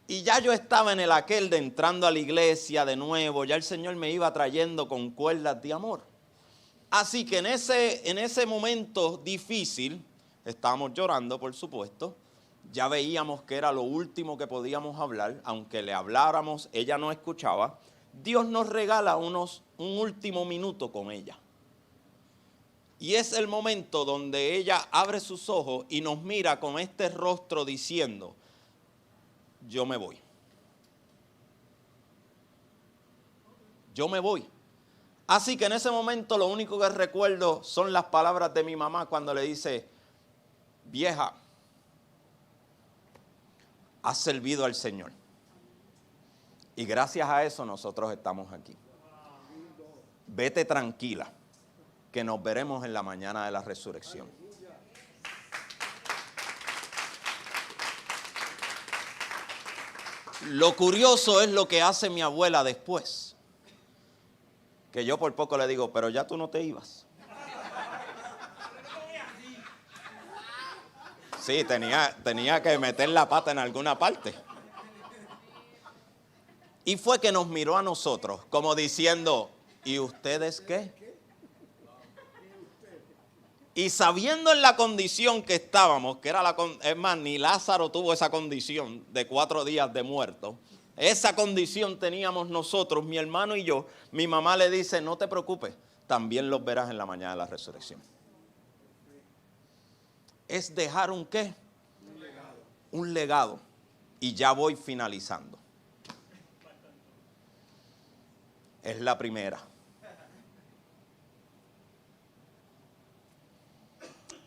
Y ya yo estaba en el aquel de entrando a la iglesia de nuevo, ya el Señor me iba trayendo con cuerdas de amor. Así que en ese momento difícil, estábamos llorando por supuesto, ya veíamos que era lo último que podíamos hablar, aunque le habláramos, ella no escuchaba. Dios nos regala un último minuto con ella. Y es el momento donde ella abre sus ojos y nos mira con este rostro diciendo, yo me voy. Yo me voy. Así que en ese momento lo único que recuerdo son las palabras de mi mamá cuando le dice, vieja, has servido al Señor. Y gracias a eso nosotros estamos aquí. Vete tranquila, que nos veremos en la mañana de la resurrección. Lo curioso es lo que hace mi abuela después. Que yo por poco le digo, pero ya tú no te ibas. Sí, tenía que meter la pata en alguna parte. Y fue que nos miró a nosotros, como diciendo, ¿y ustedes qué? Y sabiendo en la condición que estábamos, que era es más, ni Lázaro tuvo esa condición de 4 días de muerto. Esa condición teníamos nosotros, mi hermano y yo. Mi mamá le dice, no te preocupes, también los verás en la mañana de la resurrección. Es dejar un ¿qué? Un legado. Un legado. Y ya voy finalizando. Es la primera.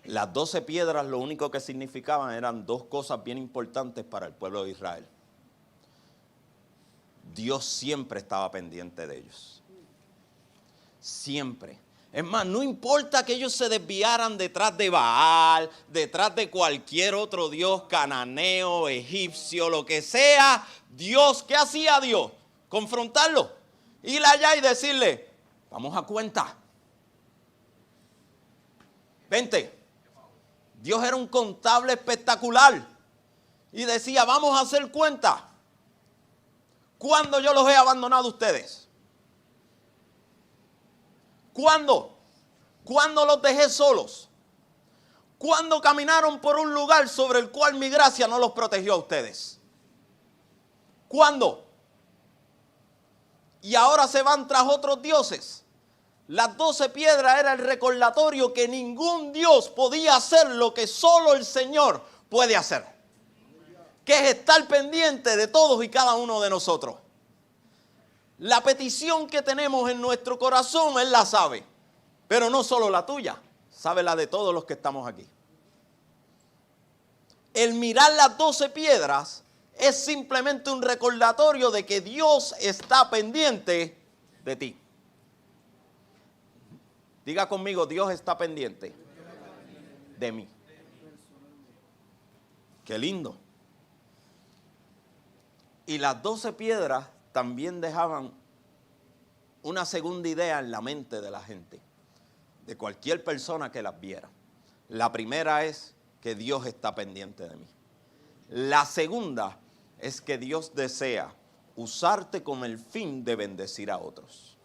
Las 12 piedras lo único que significaban eran 2 cosas bien importantes para el pueblo de Israel. Dios siempre estaba pendiente de ellos. Siempre. Es más, no importa que ellos se desviaran detrás de Baal, detrás de cualquier otro dios cananeo, egipcio, lo que sea, Dios, ¿qué hacía Dios? Confrontarlo. Ir allá y decirle, vamos a cuenta. Vente. Dios era un contable espectacular y decía, vamos a hacer cuenta. ¿Cuándo yo los he abandonado a ustedes? ¿Cuándo? ¿Cuándo los dejé solos? ¿Cuándo caminaron por un lugar sobre el cual mi gracia no los protegió a ustedes? ¿Cuándo? Y ahora se van tras otros dioses. Las 12 piedras era el recordatorio que ningún Dios podía hacer lo que solo el Señor puede hacer, que es estar pendiente de todos y cada uno de nosotros. La petición que tenemos en nuestro corazón, Él la sabe, pero no solo la tuya, sabe la de todos los que estamos aquí. El mirar las 12 piedras es simplemente un recordatorio de que Dios está pendiente de ti. Diga conmigo, Dios está pendiente de mí. Qué lindo. Y las 12 piedras también dejaban una segunda idea en la mente de la gente, de cualquier persona que las viera. La primera es que Dios está pendiente de mí. La segunda es que Dios desea usarte con el fin de bendecir a otros.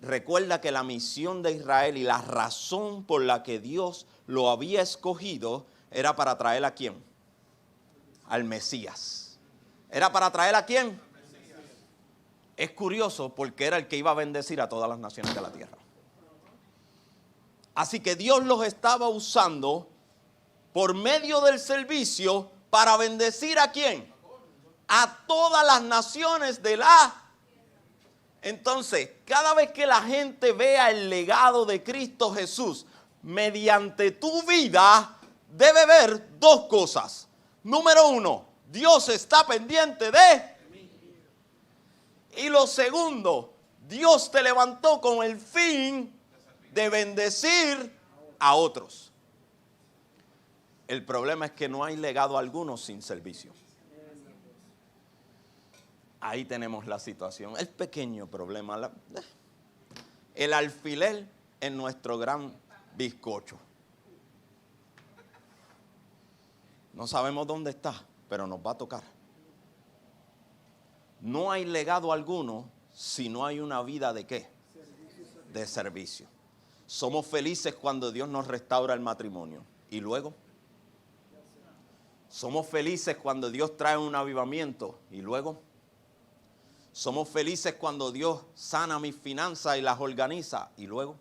Recuerda que la misión de Israel y la razón por la que Dios lo había escogido era para traer ¿a quién? Al Mesías. ¿Era para traer a quién? Es curioso porque era el que iba a bendecir a todas las naciones de la tierra. Así que Dios los estaba usando por medio del servicio para bendecir ¿a quién? A todas las naciones de la. Entonces, cada vez que la gente vea el legado de Cristo Jesús mediante tu vida, debe ver dos cosas. Número uno, Dios está pendiente de. Y lo segundo, Dios te levantó con el fin de bendecir a otros. El problema es que no hay legado alguno sin servicio. Ahí tenemos la situación, el pequeño problema, el alfiler en nuestro gran bizcocho. No sabemos dónde está, pero nos va a tocar. No hay legado alguno si no hay una vida ¿de qué? De servicio. Somos felices cuando Dios nos restaura el matrimonio. ¿Y luego? Somos felices cuando Dios trae un avivamiento. ¿Y luego? Somos felices cuando Dios sana mis finanzas y las organiza. ¿Y luego?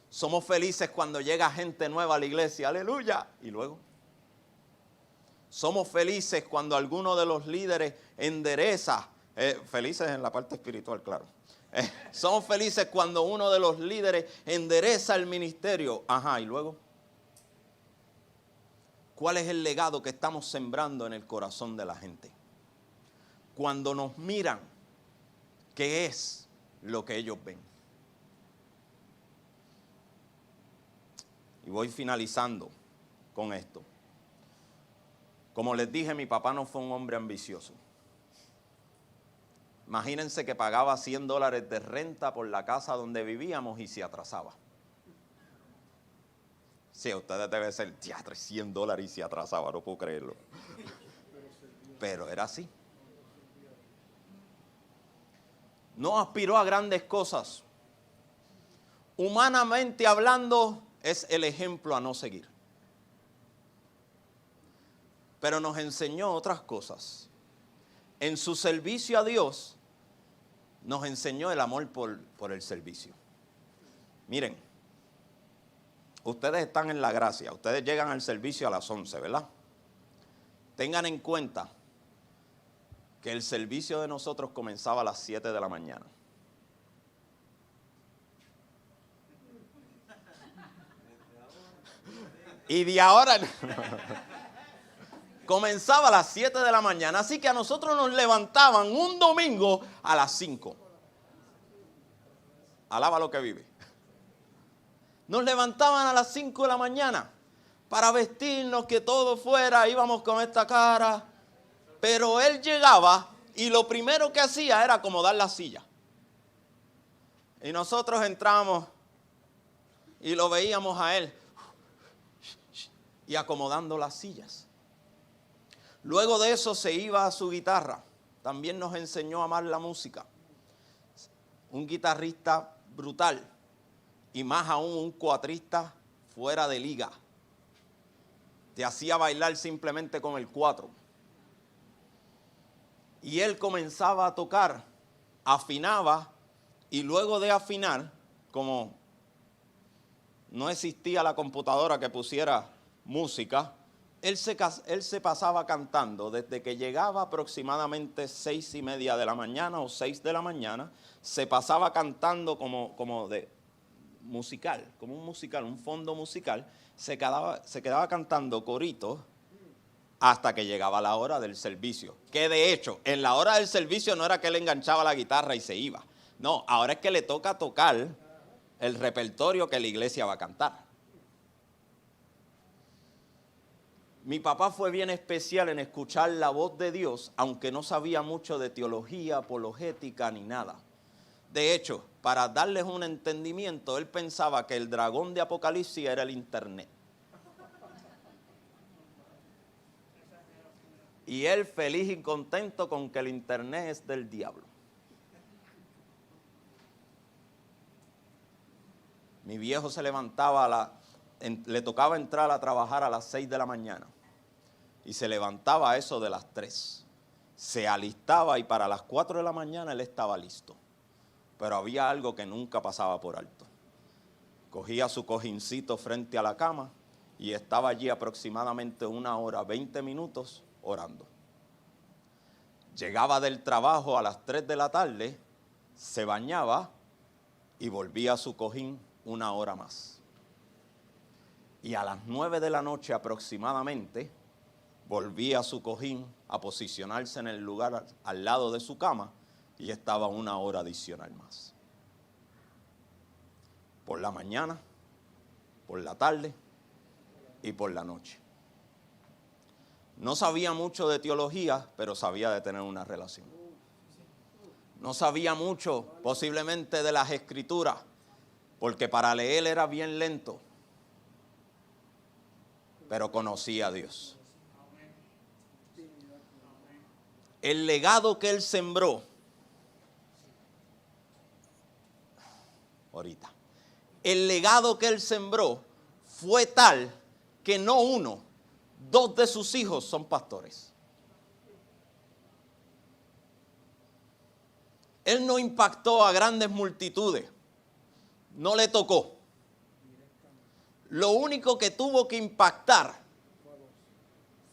Somos felices cuando llega gente nueva a la iglesia. ¡Aleluya! ¿Y luego? Somos felices cuando alguno de los líderes endereza. Felices en la parte espiritual, claro. Somos felices cuando uno de los líderes endereza el ministerio. Ajá, ¿y luego? ¿Cuál es el legado que estamos sembrando en el corazón de la gente? Cuando nos miran, ¿qué es lo que ellos ven? Y voy finalizando con esto. Como les dije, mi papá no fue un hombre ambicioso. Imagínense que pagaba $100 de renta por la casa donde vivíamos y se atrasaba. Sí, ustedes deben ser, $100 y se atrasaba, no puedo creerlo. Pero era así. No aspiró a grandes cosas. Humanamente hablando, es el ejemplo a no seguir. Pero nos enseñó otras cosas. En su servicio a Dios, nos enseñó el amor por el servicio. Miren, ustedes están en la gracia, ustedes llegan al servicio a las 11, ¿verdad? Tengan en cuenta que el servicio de nosotros comenzaba a las 7 de la mañana. Y de ahora comenzaba a las 7 de la mañana, así que a nosotros nos levantaban un domingo a las 5. Alaba lo que vive. Nos levantaban a las 5 de la mañana para vestirnos, que todo fuera, íbamos con esta cara. Pero él llegaba y lo primero que hacía era acomodar la silla. Y nosotros entramos y lo veíamos a él y acomodando las sillas. Luego de eso se iba a su guitarra. También nos enseñó a amar la música. Un guitarrista brutal y más aún un cuatrista fuera de liga. Te hacía bailar simplemente con el cuatro. Y él comenzaba a tocar, afinaba y luego de afinar, como no existía la computadora que pusiera música, él se pasaba cantando desde que llegaba aproximadamente 6:30 de la mañana o 6 de la mañana, se pasaba cantando como de musical, como un musical, un fondo musical, se quedaba cantando coritos hasta que llegaba la hora del servicio. Que de hecho, en la hora del servicio no era que él enganchaba la guitarra y se iba. No, ahora es que le toca tocar el repertorio que la iglesia va a cantar. Mi papá fue bien especial en escuchar la voz de Dios, aunque no sabía mucho de teología, apologética ni nada. De hecho, para darles un entendimiento, él pensaba que el dragón de Apocalipsis era el internet. Y él feliz y contento con que el internet es del diablo. Mi viejo se levantaba, le tocaba entrar a trabajar a las 6 de la mañana. Y se levantaba a eso de las 3. Se alistaba y para las 4 de la mañana él estaba listo. Pero había algo que nunca pasaba por alto. Cogía su cojincito frente a la cama y estaba allí aproximadamente 1 hora, 20 minutos orando. Llegaba del trabajo a las 3 de la tarde, se bañaba y volvía a su cojín 1 hora más. Y a las 9 de la noche aproximadamente, volvía a su cojín a posicionarse en el lugar al lado de su cama y estaba 1 hora adicional más. Por la mañana, por la tarde y por la noche. No sabía mucho de teología, pero sabía de tener una relación. No sabía mucho posiblemente de las escrituras, porque para leer era bien lento, pero conocía a Dios. El legado que él sembró, el legado que él sembró fue tal que no uno, 2 de sus hijos son pastores. Él no impactó a grandes multitudes, no le tocó. Lo único que tuvo que impactar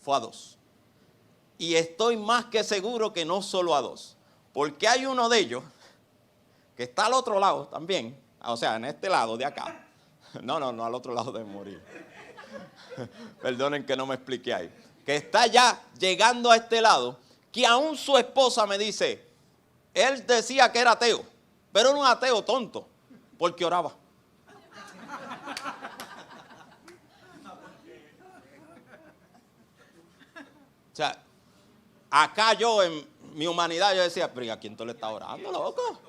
fue a 2. Y estoy más que seguro que no solo a 2, porque hay uno de ellos que está al otro lado también, o sea, en este lado de acá. No, al otro lado de morir. Perdonen que no me expliqué ahí. Que está ya llegando a este lado, que aún su esposa me dice, él decía que era ateo, pero era un ateo tonto, porque oraba. O sea, acá yo en mi humanidad yo decía, pero ¿a quién tú le estás orando, loco?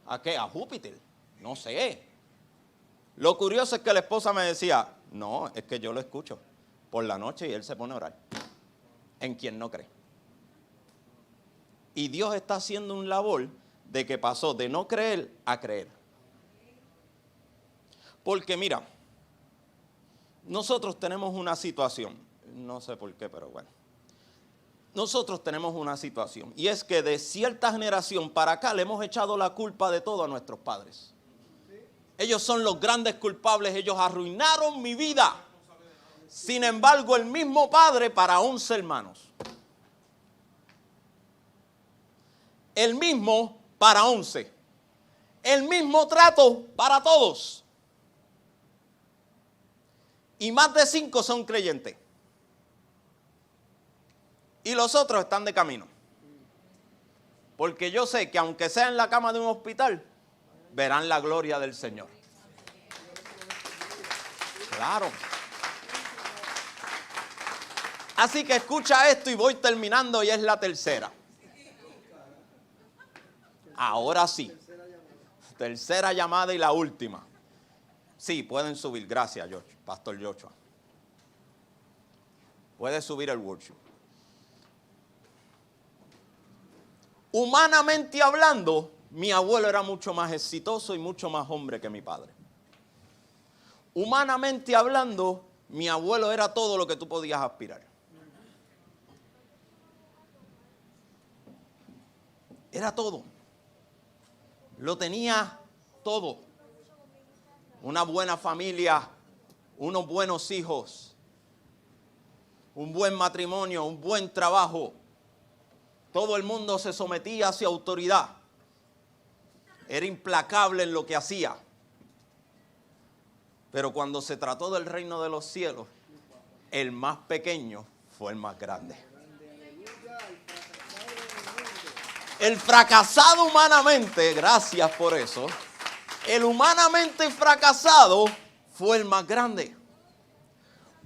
¿A qué? ¿A Júpiter? No sé. Lo curioso es que la esposa me decía, no, es que yo lo escucho por la noche y él se pone a orar. En quien no cree. Y Dios está haciendo un labor de que pasó de no creer a creer. Porque mira, nosotros tenemos una situación, no sé por qué, pero bueno. Nosotros tenemos una situación y es que de cierta generación para acá le hemos echado la culpa de todo a nuestros padres. Ellos son los grandes culpables, ellos arruinaron mi vida. Sin embargo, el mismo padre para 11 hermanos. El mismo para 11. El mismo trato para todos. Y más de 5 son creyentes. Y los otros están de camino. Porque yo sé que aunque sea en la cama de un hospital, verán la gloria del Señor. Claro. Así que escucha esto y voy terminando y es la tercera. Ahora sí. Tercera llamada y la última. Sí, pueden subir. Gracias, Pastor Joshua. Puede subir el worship. Humanamente hablando, mi abuelo era mucho más exitoso y mucho más hombre que mi padre. Humanamente hablando, mi abuelo era todo lo que tú podías aspirar. Era todo. Lo tenía todo. Una buena familia unos buenos hijos, un buen matrimonio, un buen trabajo. Todo el mundo se sometía a su autoridad. Era implacable en lo que hacía. Pero cuando se trató del reino de los cielos, el más pequeño fue el más grande. El fracasado humanamente, gracias por eso, el humanamente fracasado fue el más grande.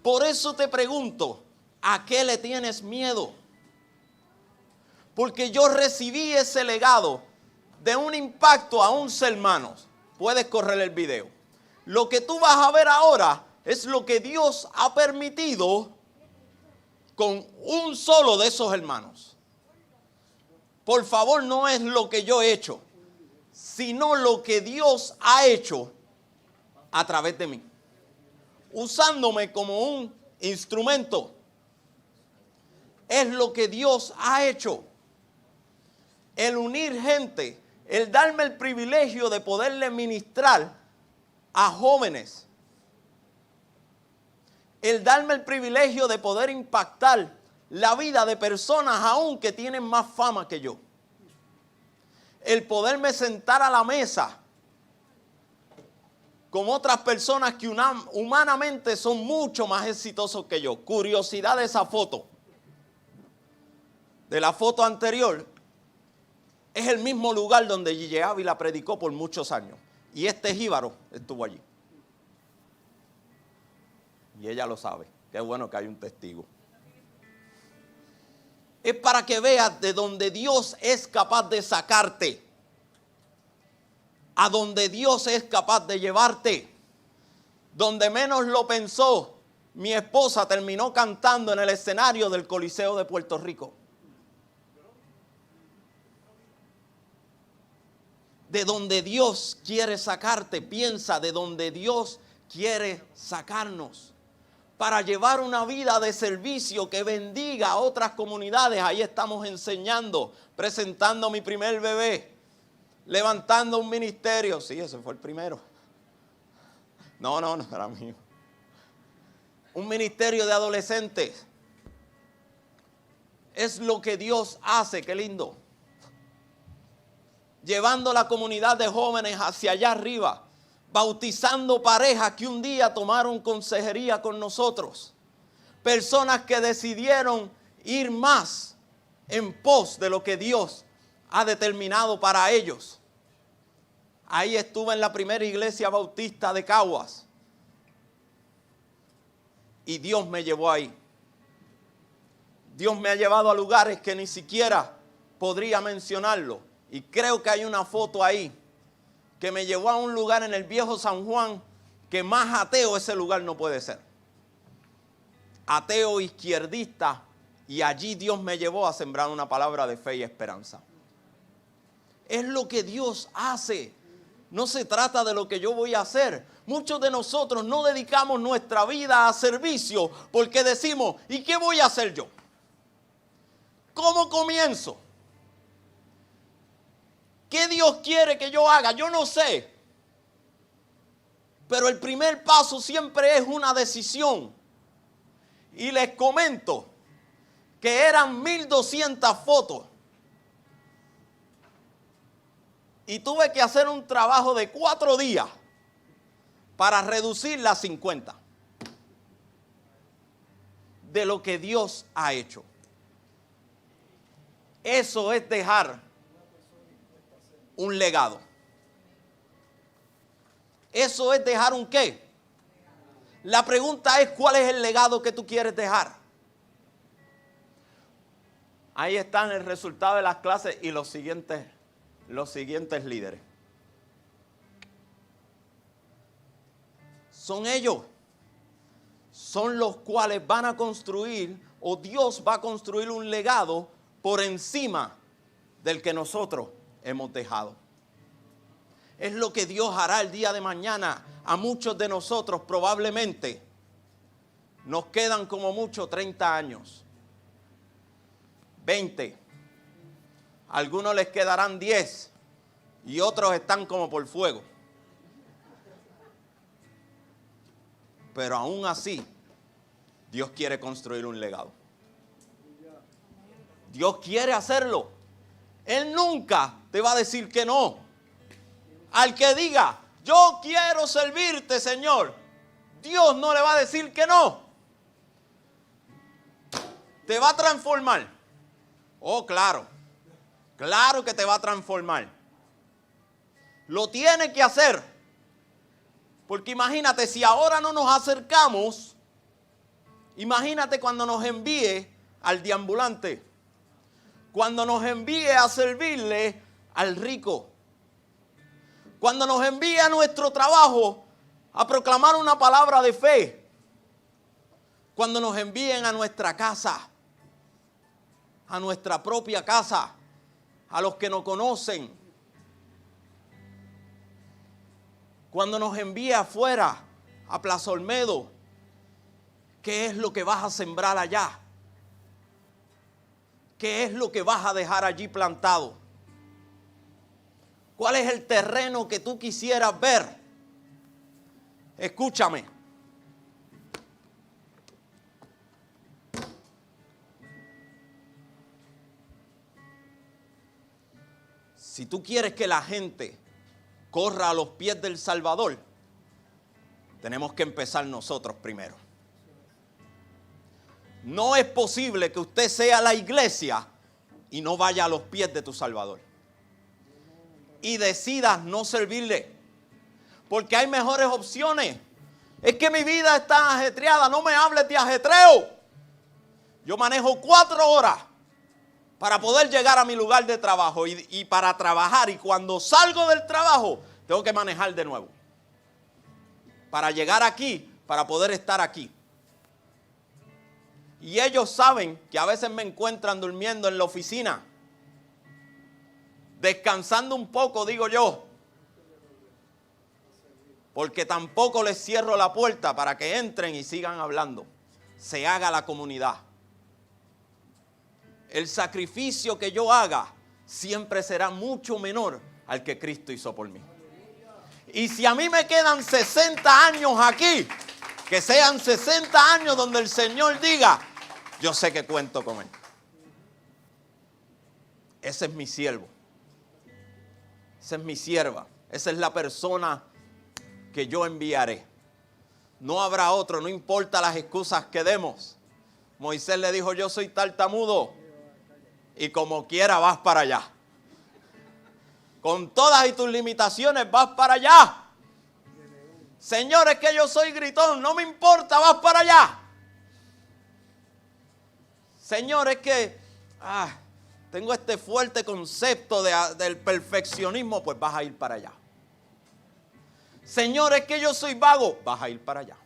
Por eso te pregunto, ¿a qué le tienes miedo? Porque yo recibí ese legado de un impacto a 11 hermanos. Puedes correr el video. Lo que tú vas a ver ahora es lo que Dios ha permitido con un solo de esos hermanos. Por favor, no es lo que yo he hecho, sino lo que Dios ha hecho a través de mí, usándome como un instrumento. Es lo que Dios ha hecho. El unir gente, el darme el privilegio de poderle ministrar a jóvenes, el darme el privilegio de poder impactar la vida de personas aún que tienen más fama que yo, el poderme sentar a la mesa con otras personas que humanamente son mucho más exitosos que yo. Curiosidad de esa foto, de la foto anterior, es el mismo lugar donde Gigi Ávila predicó por muchos años. Y este jíbaro estuvo allí. Y ella lo sabe. Qué bueno que hay un testigo. Es para que veas de donde Dios es capaz de sacarte, a donde Dios es capaz de llevarte. Donde menos lo pensó, mi esposa terminó cantando en el escenario del Coliseo de Puerto Rico. De donde Dios quiere sacarte, piensa de donde Dios quiere sacarnos. Para llevar una vida de servicio que bendiga a otras comunidades. Ahí estamos enseñando, presentando mi primer bebé, levantando un ministerio. Sí, ese fue el primero. No era mío. Un ministerio de adolescentes. Es lo que Dios hace, qué lindo. Llevando la comunidad de jóvenes hacia allá arriba, bautizando parejas que un día tomaron consejería con nosotros, personas que decidieron ir más en pos de lo que Dios ha determinado para ellos. Ahí estuve en la primera iglesia bautista de Caguas y Dios me llevó ahí. Dios me ha llevado a lugares que ni siquiera podría mencionarlo. Y creo que hay una foto ahí que me llevó a un lugar en el viejo San Juan que más ateo ese lugar no puede ser. Ateo izquierdista, y allí Dios me llevó a sembrar una palabra de fe y esperanza. Es lo que Dios hace. No se trata de lo que yo voy a hacer. Muchos de nosotros no dedicamos nuestra vida a servicio porque decimos, ¿y qué voy a hacer yo? ¿Cómo comienzo? ¿Qué Dios quiere que yo haga? Yo no sé. Pero el primer paso siempre es una decisión. Y les comento que eran 1200 fotos. Y tuve que hacer un trabajo de 4 días para reducirla a 50. De lo que Dios ha hecho. Eso es dejar un legado. Eso es dejar un qué. La pregunta es, ¿cuál es el legado que tú quieres dejar? Ahí están el resultado de las clases y los siguientes líderes. Son ellos. Son los cuales van a construir, o Dios va a construir un legado por encima del que nosotros hemos dejado. Es lo que Dios hará el día de mañana. A muchos de nosotros probablemente nos quedan como mucho 30 años, 20. A algunos les quedarán 10 y otros están como por fuego. Pero aún así, Dios quiere construir un legado. Dios quiere hacerlo. Él nunca te va a decir que no. Al que diga, yo quiero servirte, Señor, Dios no le va a decir que no. Te va a transformar. Oh, claro. Claro que te va a transformar. Lo tiene que hacer. Porque imagínate, si ahora no nos acercamos, imagínate cuando nos envíe al deambulante. Cuando nos envíe a servirle al rico. Cuando nos envíe a nuestro trabajo a proclamar una palabra de fe. Cuando nos envíen a nuestra casa. A nuestra propia casa. A los que nos conocen. Cuando nos envíe afuera a Plaza Olmedo. ¿Qué es lo que vas a sembrar allá? ¿Qué es lo que vas a dejar allí plantado? ¿Cuál es el terreno que tú quisieras ver? Escúchame. Si tú quieres que la gente corra a los pies del Salvador, tenemos que empezar nosotros primero. No es posible que usted sea la iglesia y no vaya a los pies de tu Salvador. Y decidas no servirle. Porque hay mejores opciones. Es que mi vida está ajetreada. No me hables de ajetreo. Yo manejo 4 horas para poder llegar a mi lugar de trabajo y para trabajar. Y cuando salgo del trabajo, tengo que manejar de nuevo. Para llegar aquí, para poder estar aquí. Y ellos saben que a veces me encuentran durmiendo en la oficina. Descansando un poco, digo yo. Porque tampoco les cierro la puerta para que entren y sigan hablando. Se haga la comunidad. El sacrificio que yo haga siempre será mucho menor al que Cristo hizo por mí. Y si a mí me quedan 60 años aquí, que sean 60 años donde el Señor diga, yo sé que cuento con Él. Ese es mi siervo. Esa es mi sierva. Esa es la persona que yo enviaré. No habrá otro, no importa las excusas que demos. Moisés le dijo, yo soy tartamudo. Y como quiera vas para allá. Con todas y tus limitaciones vas para allá. Señor, es que yo soy gritón, no me importa, vas para allá. Señor, es que tengo este fuerte concepto del perfeccionismo, pues vas a ir para allá. Señor, es que yo soy vago, vas a ir para allá.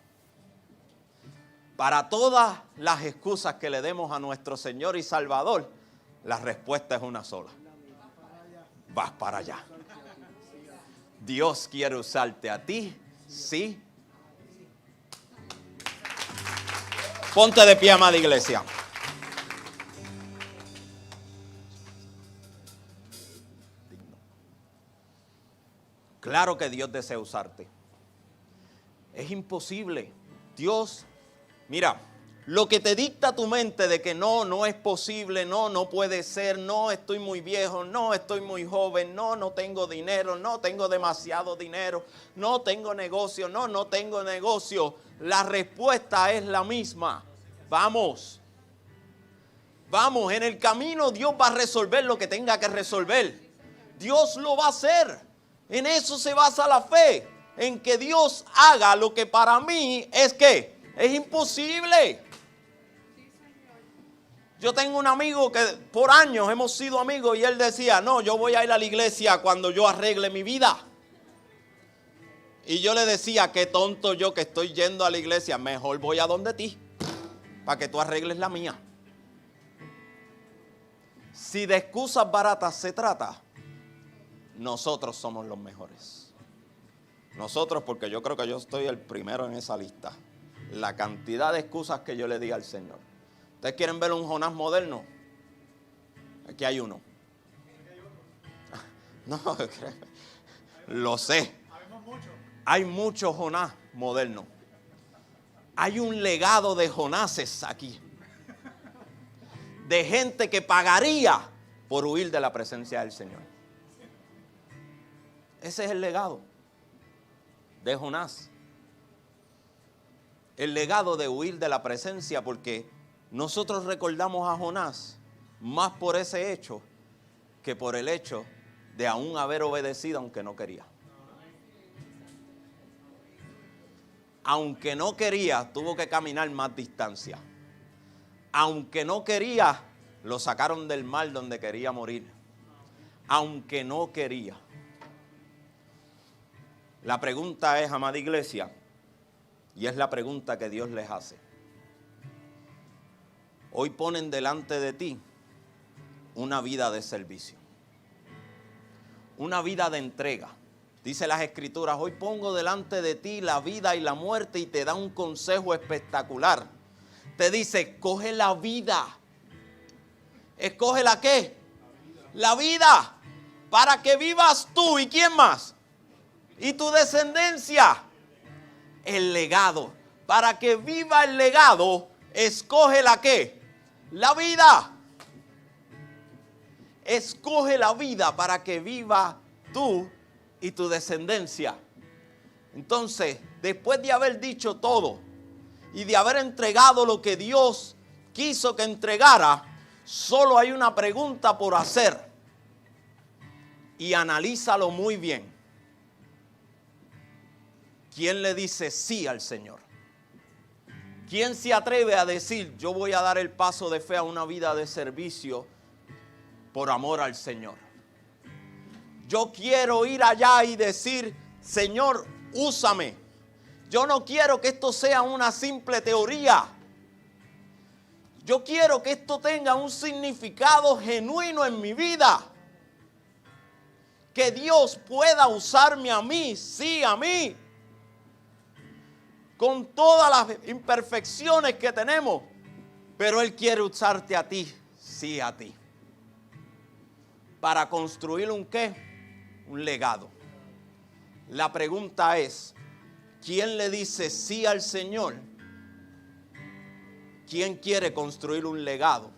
Para todas las excusas que le demos a nuestro Señor y Salvador, la respuesta es una sola. Vas para allá. Dios quiere usarte a ti, sí. Ponte de pie, amada iglesia. Claro que Dios desea usarte. Es imposible. Dios, mira, lo que te dicta tu mente de que no es posible, no puede ser, no estoy muy viejo, no estoy muy joven, no tengo dinero, no tengo demasiado dinero, no tengo negocio, no tengo negocio. La respuesta es la misma. Vamos. Vamos, en el camino Dios va a resolver lo que tenga que resolver. Dios lo va a hacer. En eso se basa la fe, en que Dios haga lo que para mí es imposible. Yo tengo un amigo que por años hemos sido amigos y él decía, no, yo voy a ir a la iglesia cuando yo arregle mi vida. Y yo le decía, qué tonto yo que estoy yendo a la iglesia, mejor voy a donde ti, para que tú arregles la mía. Si de excusas baratas se trata, nosotros somos los mejores. Nosotros, porque yo creo que yo estoy el primero en esa lista. La cantidad de excusas que yo le di al Señor. ¿Ustedes quieren ver un Jonás moderno? Aquí hay uno. No, lo sé. Hay muchos Jonás modernos. Hay un legado de Jonases aquí. De gente que pagaría por huir de la presencia del Señor. Ese es el legado de Jonás. El legado de huir de la presencia, porque nosotros recordamos a Jonás más por ese hecho que por el hecho de aún haber obedecido aunque no quería. Aunque no quería, tuvo que caminar más distancia. Aunque no quería, lo sacaron del mar donde quería morir. Aunque no quería. La pregunta es, amada iglesia, y es la pregunta que Dios les hace. Hoy ponen delante de ti una vida de servicio. Una vida de entrega. Dice las Escrituras, hoy pongo delante de ti la vida y la muerte, y te da un consejo espectacular. Te dice, escoge la vida. ¿Escoge la qué? La vida. Para que vivas tú. ¿Y quién más? Y tu descendencia. El legado. Para que viva el legado, escoge la qué? La vida. Escoge la vida para que viva tú y tu descendencia. Entonces, después de haber dicho todo y de haber entregado lo que Dios quiso que entregara, solo hay una pregunta por hacer. Y analízalo muy bien. ¿Quién le dice sí al Señor? ¿Quién se atreve a decir, yo voy a dar el paso de fe a una vida de servicio por amor al Señor? Yo quiero ir allá y decir, Señor, úsame. Yo no quiero que esto sea una simple teoría. Yo quiero que esto tenga un significado genuino en mi vida. Que Dios pueda usarme a mí, sí, a mí. Con todas las imperfecciones que tenemos. Pero Él quiere usarte a ti, sí, a ti. Para construir un ¿qué? Un legado. La pregunta es, ¿quién le dice sí al Señor? ¿Quién quiere construir un legado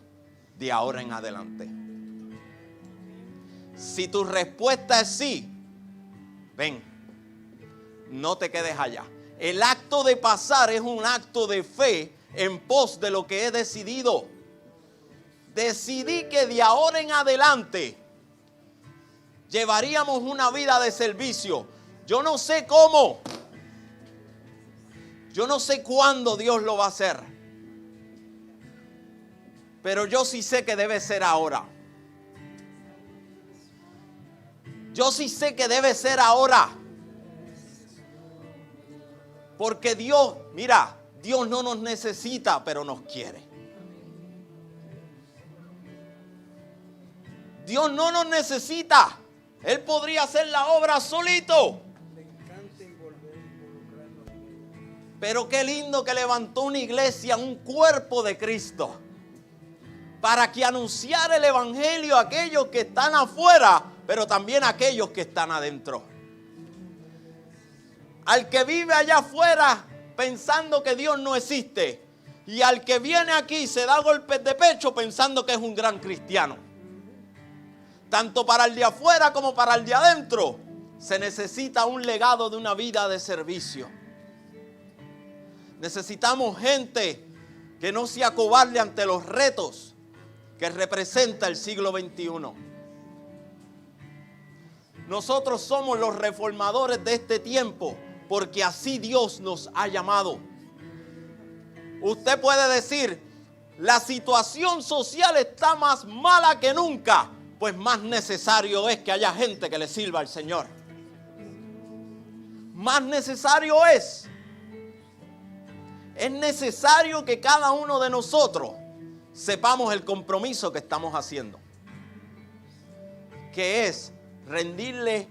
de ahora en adelante? Si tu respuesta es sí, ven, no te quedes allá. El acto de pasar es un acto de fe en pos de lo que he decidido. Decidí que de ahora en adelante llevaríamos una vida de servicio. Yo no sé cómo. Yo no sé cuándo Dios lo va a hacer. Pero yo sí sé que debe ser ahora. Yo sí sé que debe ser ahora. Porque Dios, mira, Dios no nos necesita, pero nos quiere. Dios no nos necesita. Él podría hacer la obra solito. Pero qué lindo que levantó una iglesia, un cuerpo de Cristo, para que anunciara el evangelio a aquellos que están afuera, pero también a aquellos que están adentro. Al que vive allá afuera pensando que Dios no existe, y al que viene aquí se da golpes de pecho pensando que es un gran cristiano. Tanto para el de afuera como para el de adentro se necesita un legado de una vida de servicio. Necesitamos gente que no se acobarde ante los retos que representa el siglo XXI. Nosotros somos los reformadores de este tiempo, porque así Dios nos ha llamado. Usted puede decir, la situación social está más mala que nunca, pues más necesario es que haya gente que le sirva al Señor. Más necesario es. Es necesario que cada uno de nosotros sepamos el compromiso que estamos haciendo, que es rendirle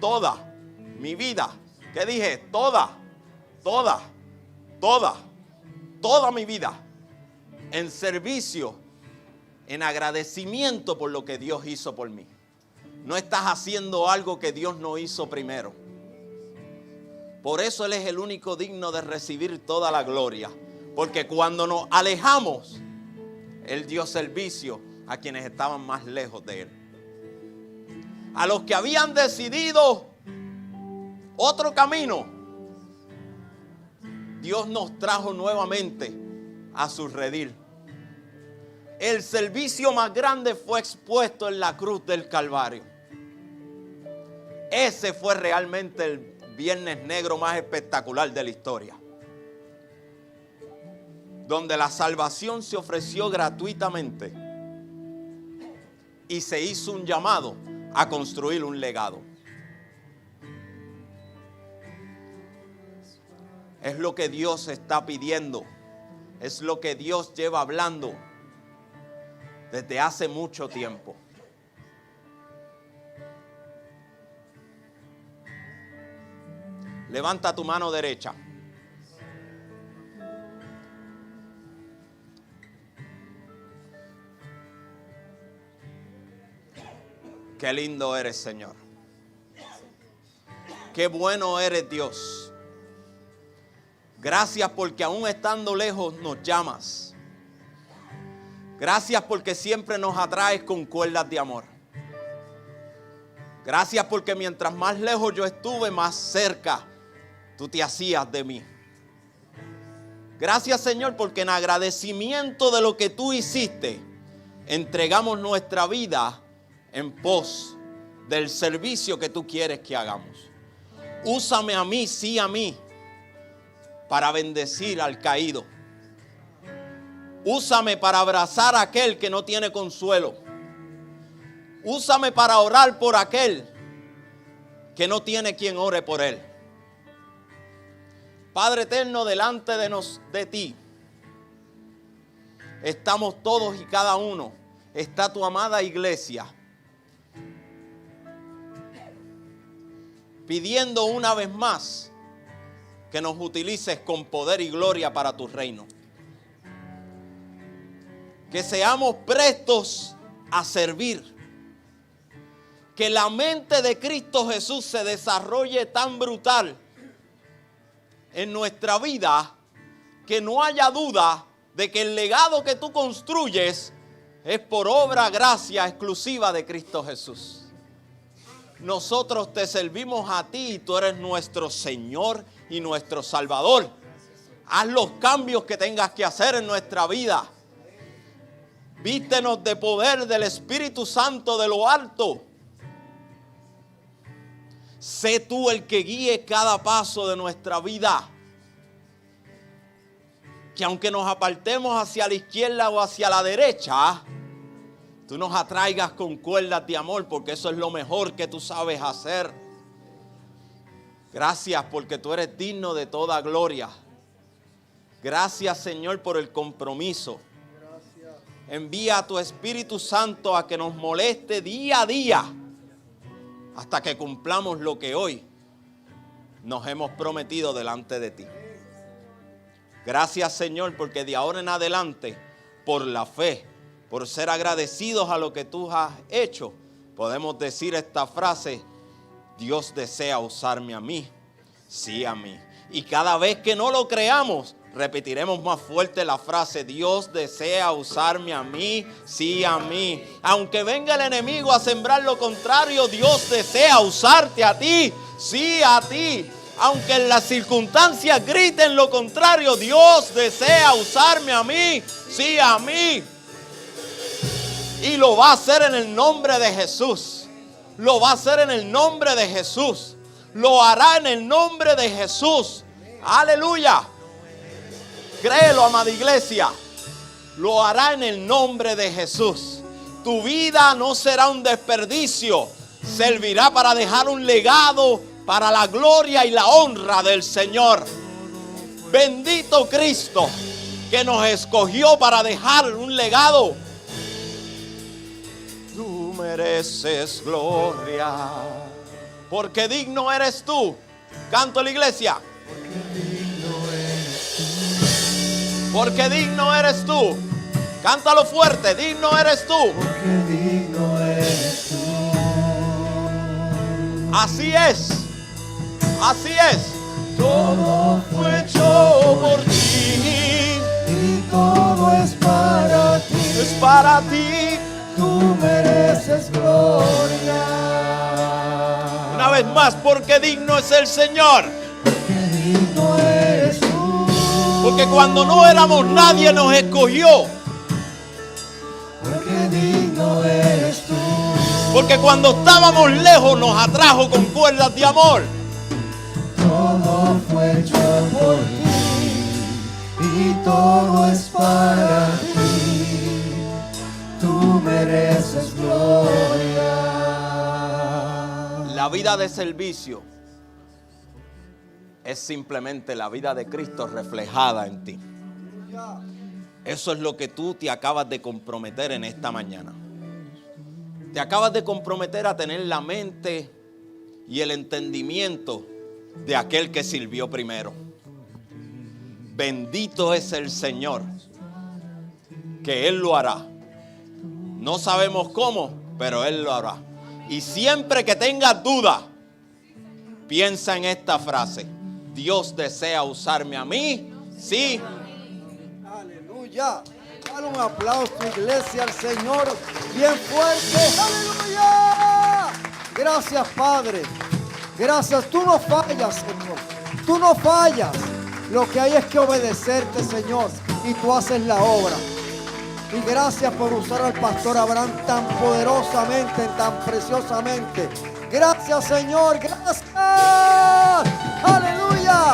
toda mi vida. ¿Qué dije? Toda mi vida en servicio, en agradecimiento por lo que Dios hizo por mí. No estás haciendo algo que Dios no hizo primero. Por eso Él es el único digno de recibir toda la gloria. Porque cuando nos alejamos, Él dio servicio a quienes estaban más lejos de Él. A los que habían decidido otro camino, Dios nos trajo nuevamente a su redil. El servicio más grande fue expuesto en la cruz del Calvario. Ese fue realmente el Viernes Negro más espectacular de la historia, donde la salvación se ofreció gratuitamente y se hizo un llamado a construir un legado. Es lo que Dios está pidiendo, es lo que Dios lleva hablando desde hace mucho tiempo. Levanta tu mano derecha. Qué lindo eres, Señor. Qué bueno eres, Dios. Gracias porque aún estando lejos nos llamas. Gracias porque siempre nos atraes con cuerdas de amor. Gracias porque mientras más lejos yo estuve, más cerca tú te hacías de mí. Gracias, Señor, porque en agradecimiento de lo que tú hiciste, entregamos nuestra vida en pos del servicio que tú quieres que hagamos. Úsame a mí, sí a mí, para bendecir al caído. Úsame para abrazar a aquel que no tiene consuelo. Úsame para orar por aquel que no tiene quien ore por él. Padre eterno, delante de ti estamos todos y cada uno. Está tu amada iglesia pidiendo una vez más que nos utilices con poder y gloria para tu reino. Que seamos prestos a servir. Que la mente de Cristo Jesús se desarrolle tan brutal en nuestra vida que no haya duda de que el legado que tú construyes es por obra, gracia exclusiva de Cristo Jesús. Nosotros te servimos a ti y tú eres nuestro Señor y nuestro Salvador. Haz los cambios que tengas que hacer en nuestra vida. Vístenos de poder del Espíritu Santo de lo alto. Sé tú el que guíe cada paso de nuestra vida. Que aunque nos apartemos hacia la izquierda o hacia la derecha, tú nos atraigas con cuerdas de amor, porque eso es lo mejor que tú sabes hacer. Gracias porque tú eres digno de toda gloria. Gracias, Señor, por el compromiso. Envía a tu Espíritu Santo a que nos moleste día a día hasta que cumplamos lo que hoy nos hemos prometido delante de ti. Gracias, Señor, porque de ahora en adelante, por la fe, por ser agradecidos a lo que tú has hecho, podemos decir esta frase: Dios desea usarme a mí, sí a mí. Y cada vez que no lo creamos, repetiremos más fuerte la frase: Dios desea usarme a mí, sí a mí. Aunque venga el enemigo a sembrar lo contrario, Dios desea usarte a ti, sí a ti. Aunque en las circunstancias griten lo contrario, Dios desea usarme a mí, sí a mí. Y lo va a hacer en el nombre de Jesús. Lo va a hacer en el nombre de Jesús. Lo hará en el nombre de Jesús. Aleluya. Créelo, amada iglesia. Lo hará en el nombre de Jesús. Tu vida no será un desperdicio. Servirá para dejar un legado para la gloria y la honra del Señor. Bendito Cristo, que nos escogió para dejar un legado. Tú mereces gloria, porque digno eres tú. Canto la iglesia. Porque digno eres tú. Cántalo fuerte, digno eres tú. Porque digno eres tú. Así es. Así es. Todo fue hecho por ti. y todo es para ti. Es para ti. Tú mereces gloria. Una vez más, porque digno es el Señor. Porque digno eres tú. Porque cuando no éramos nadie nos escogió. Porque digno eres tú. Porque cuando estábamos lejos nos atrajo con cuerdas de amor. Todo fue hecho por ti y todo es para ti. Tú mereces gloria. La vida de servicio es simplemente la vida de Cristo reflejada en ti. Eso es lo que tú te acabas de comprometer en esta mañana. Te acabas de comprometer a tener la mente y el entendimiento de aquel que sirvió primero. Bendito es el Señor, que Él lo hará. No sabemos cómo, pero Él lo hará. Y siempre que tengas duda, piensa en esta frase: Dios desea usarme a mí, sí. Aleluya. Dale un aplauso, iglesia, al Señor bien fuerte. Aleluya. Gracias, Padre. Gracias. Tú no fallas, Señor. Tú no fallas. Lo que hay es que obedecerte, Señor. Y tú haces la obra. Y gracias por usar al pastor Abraham tan poderosamente, tan preciosamente. Gracias, Señor. Gracias. Aleluya.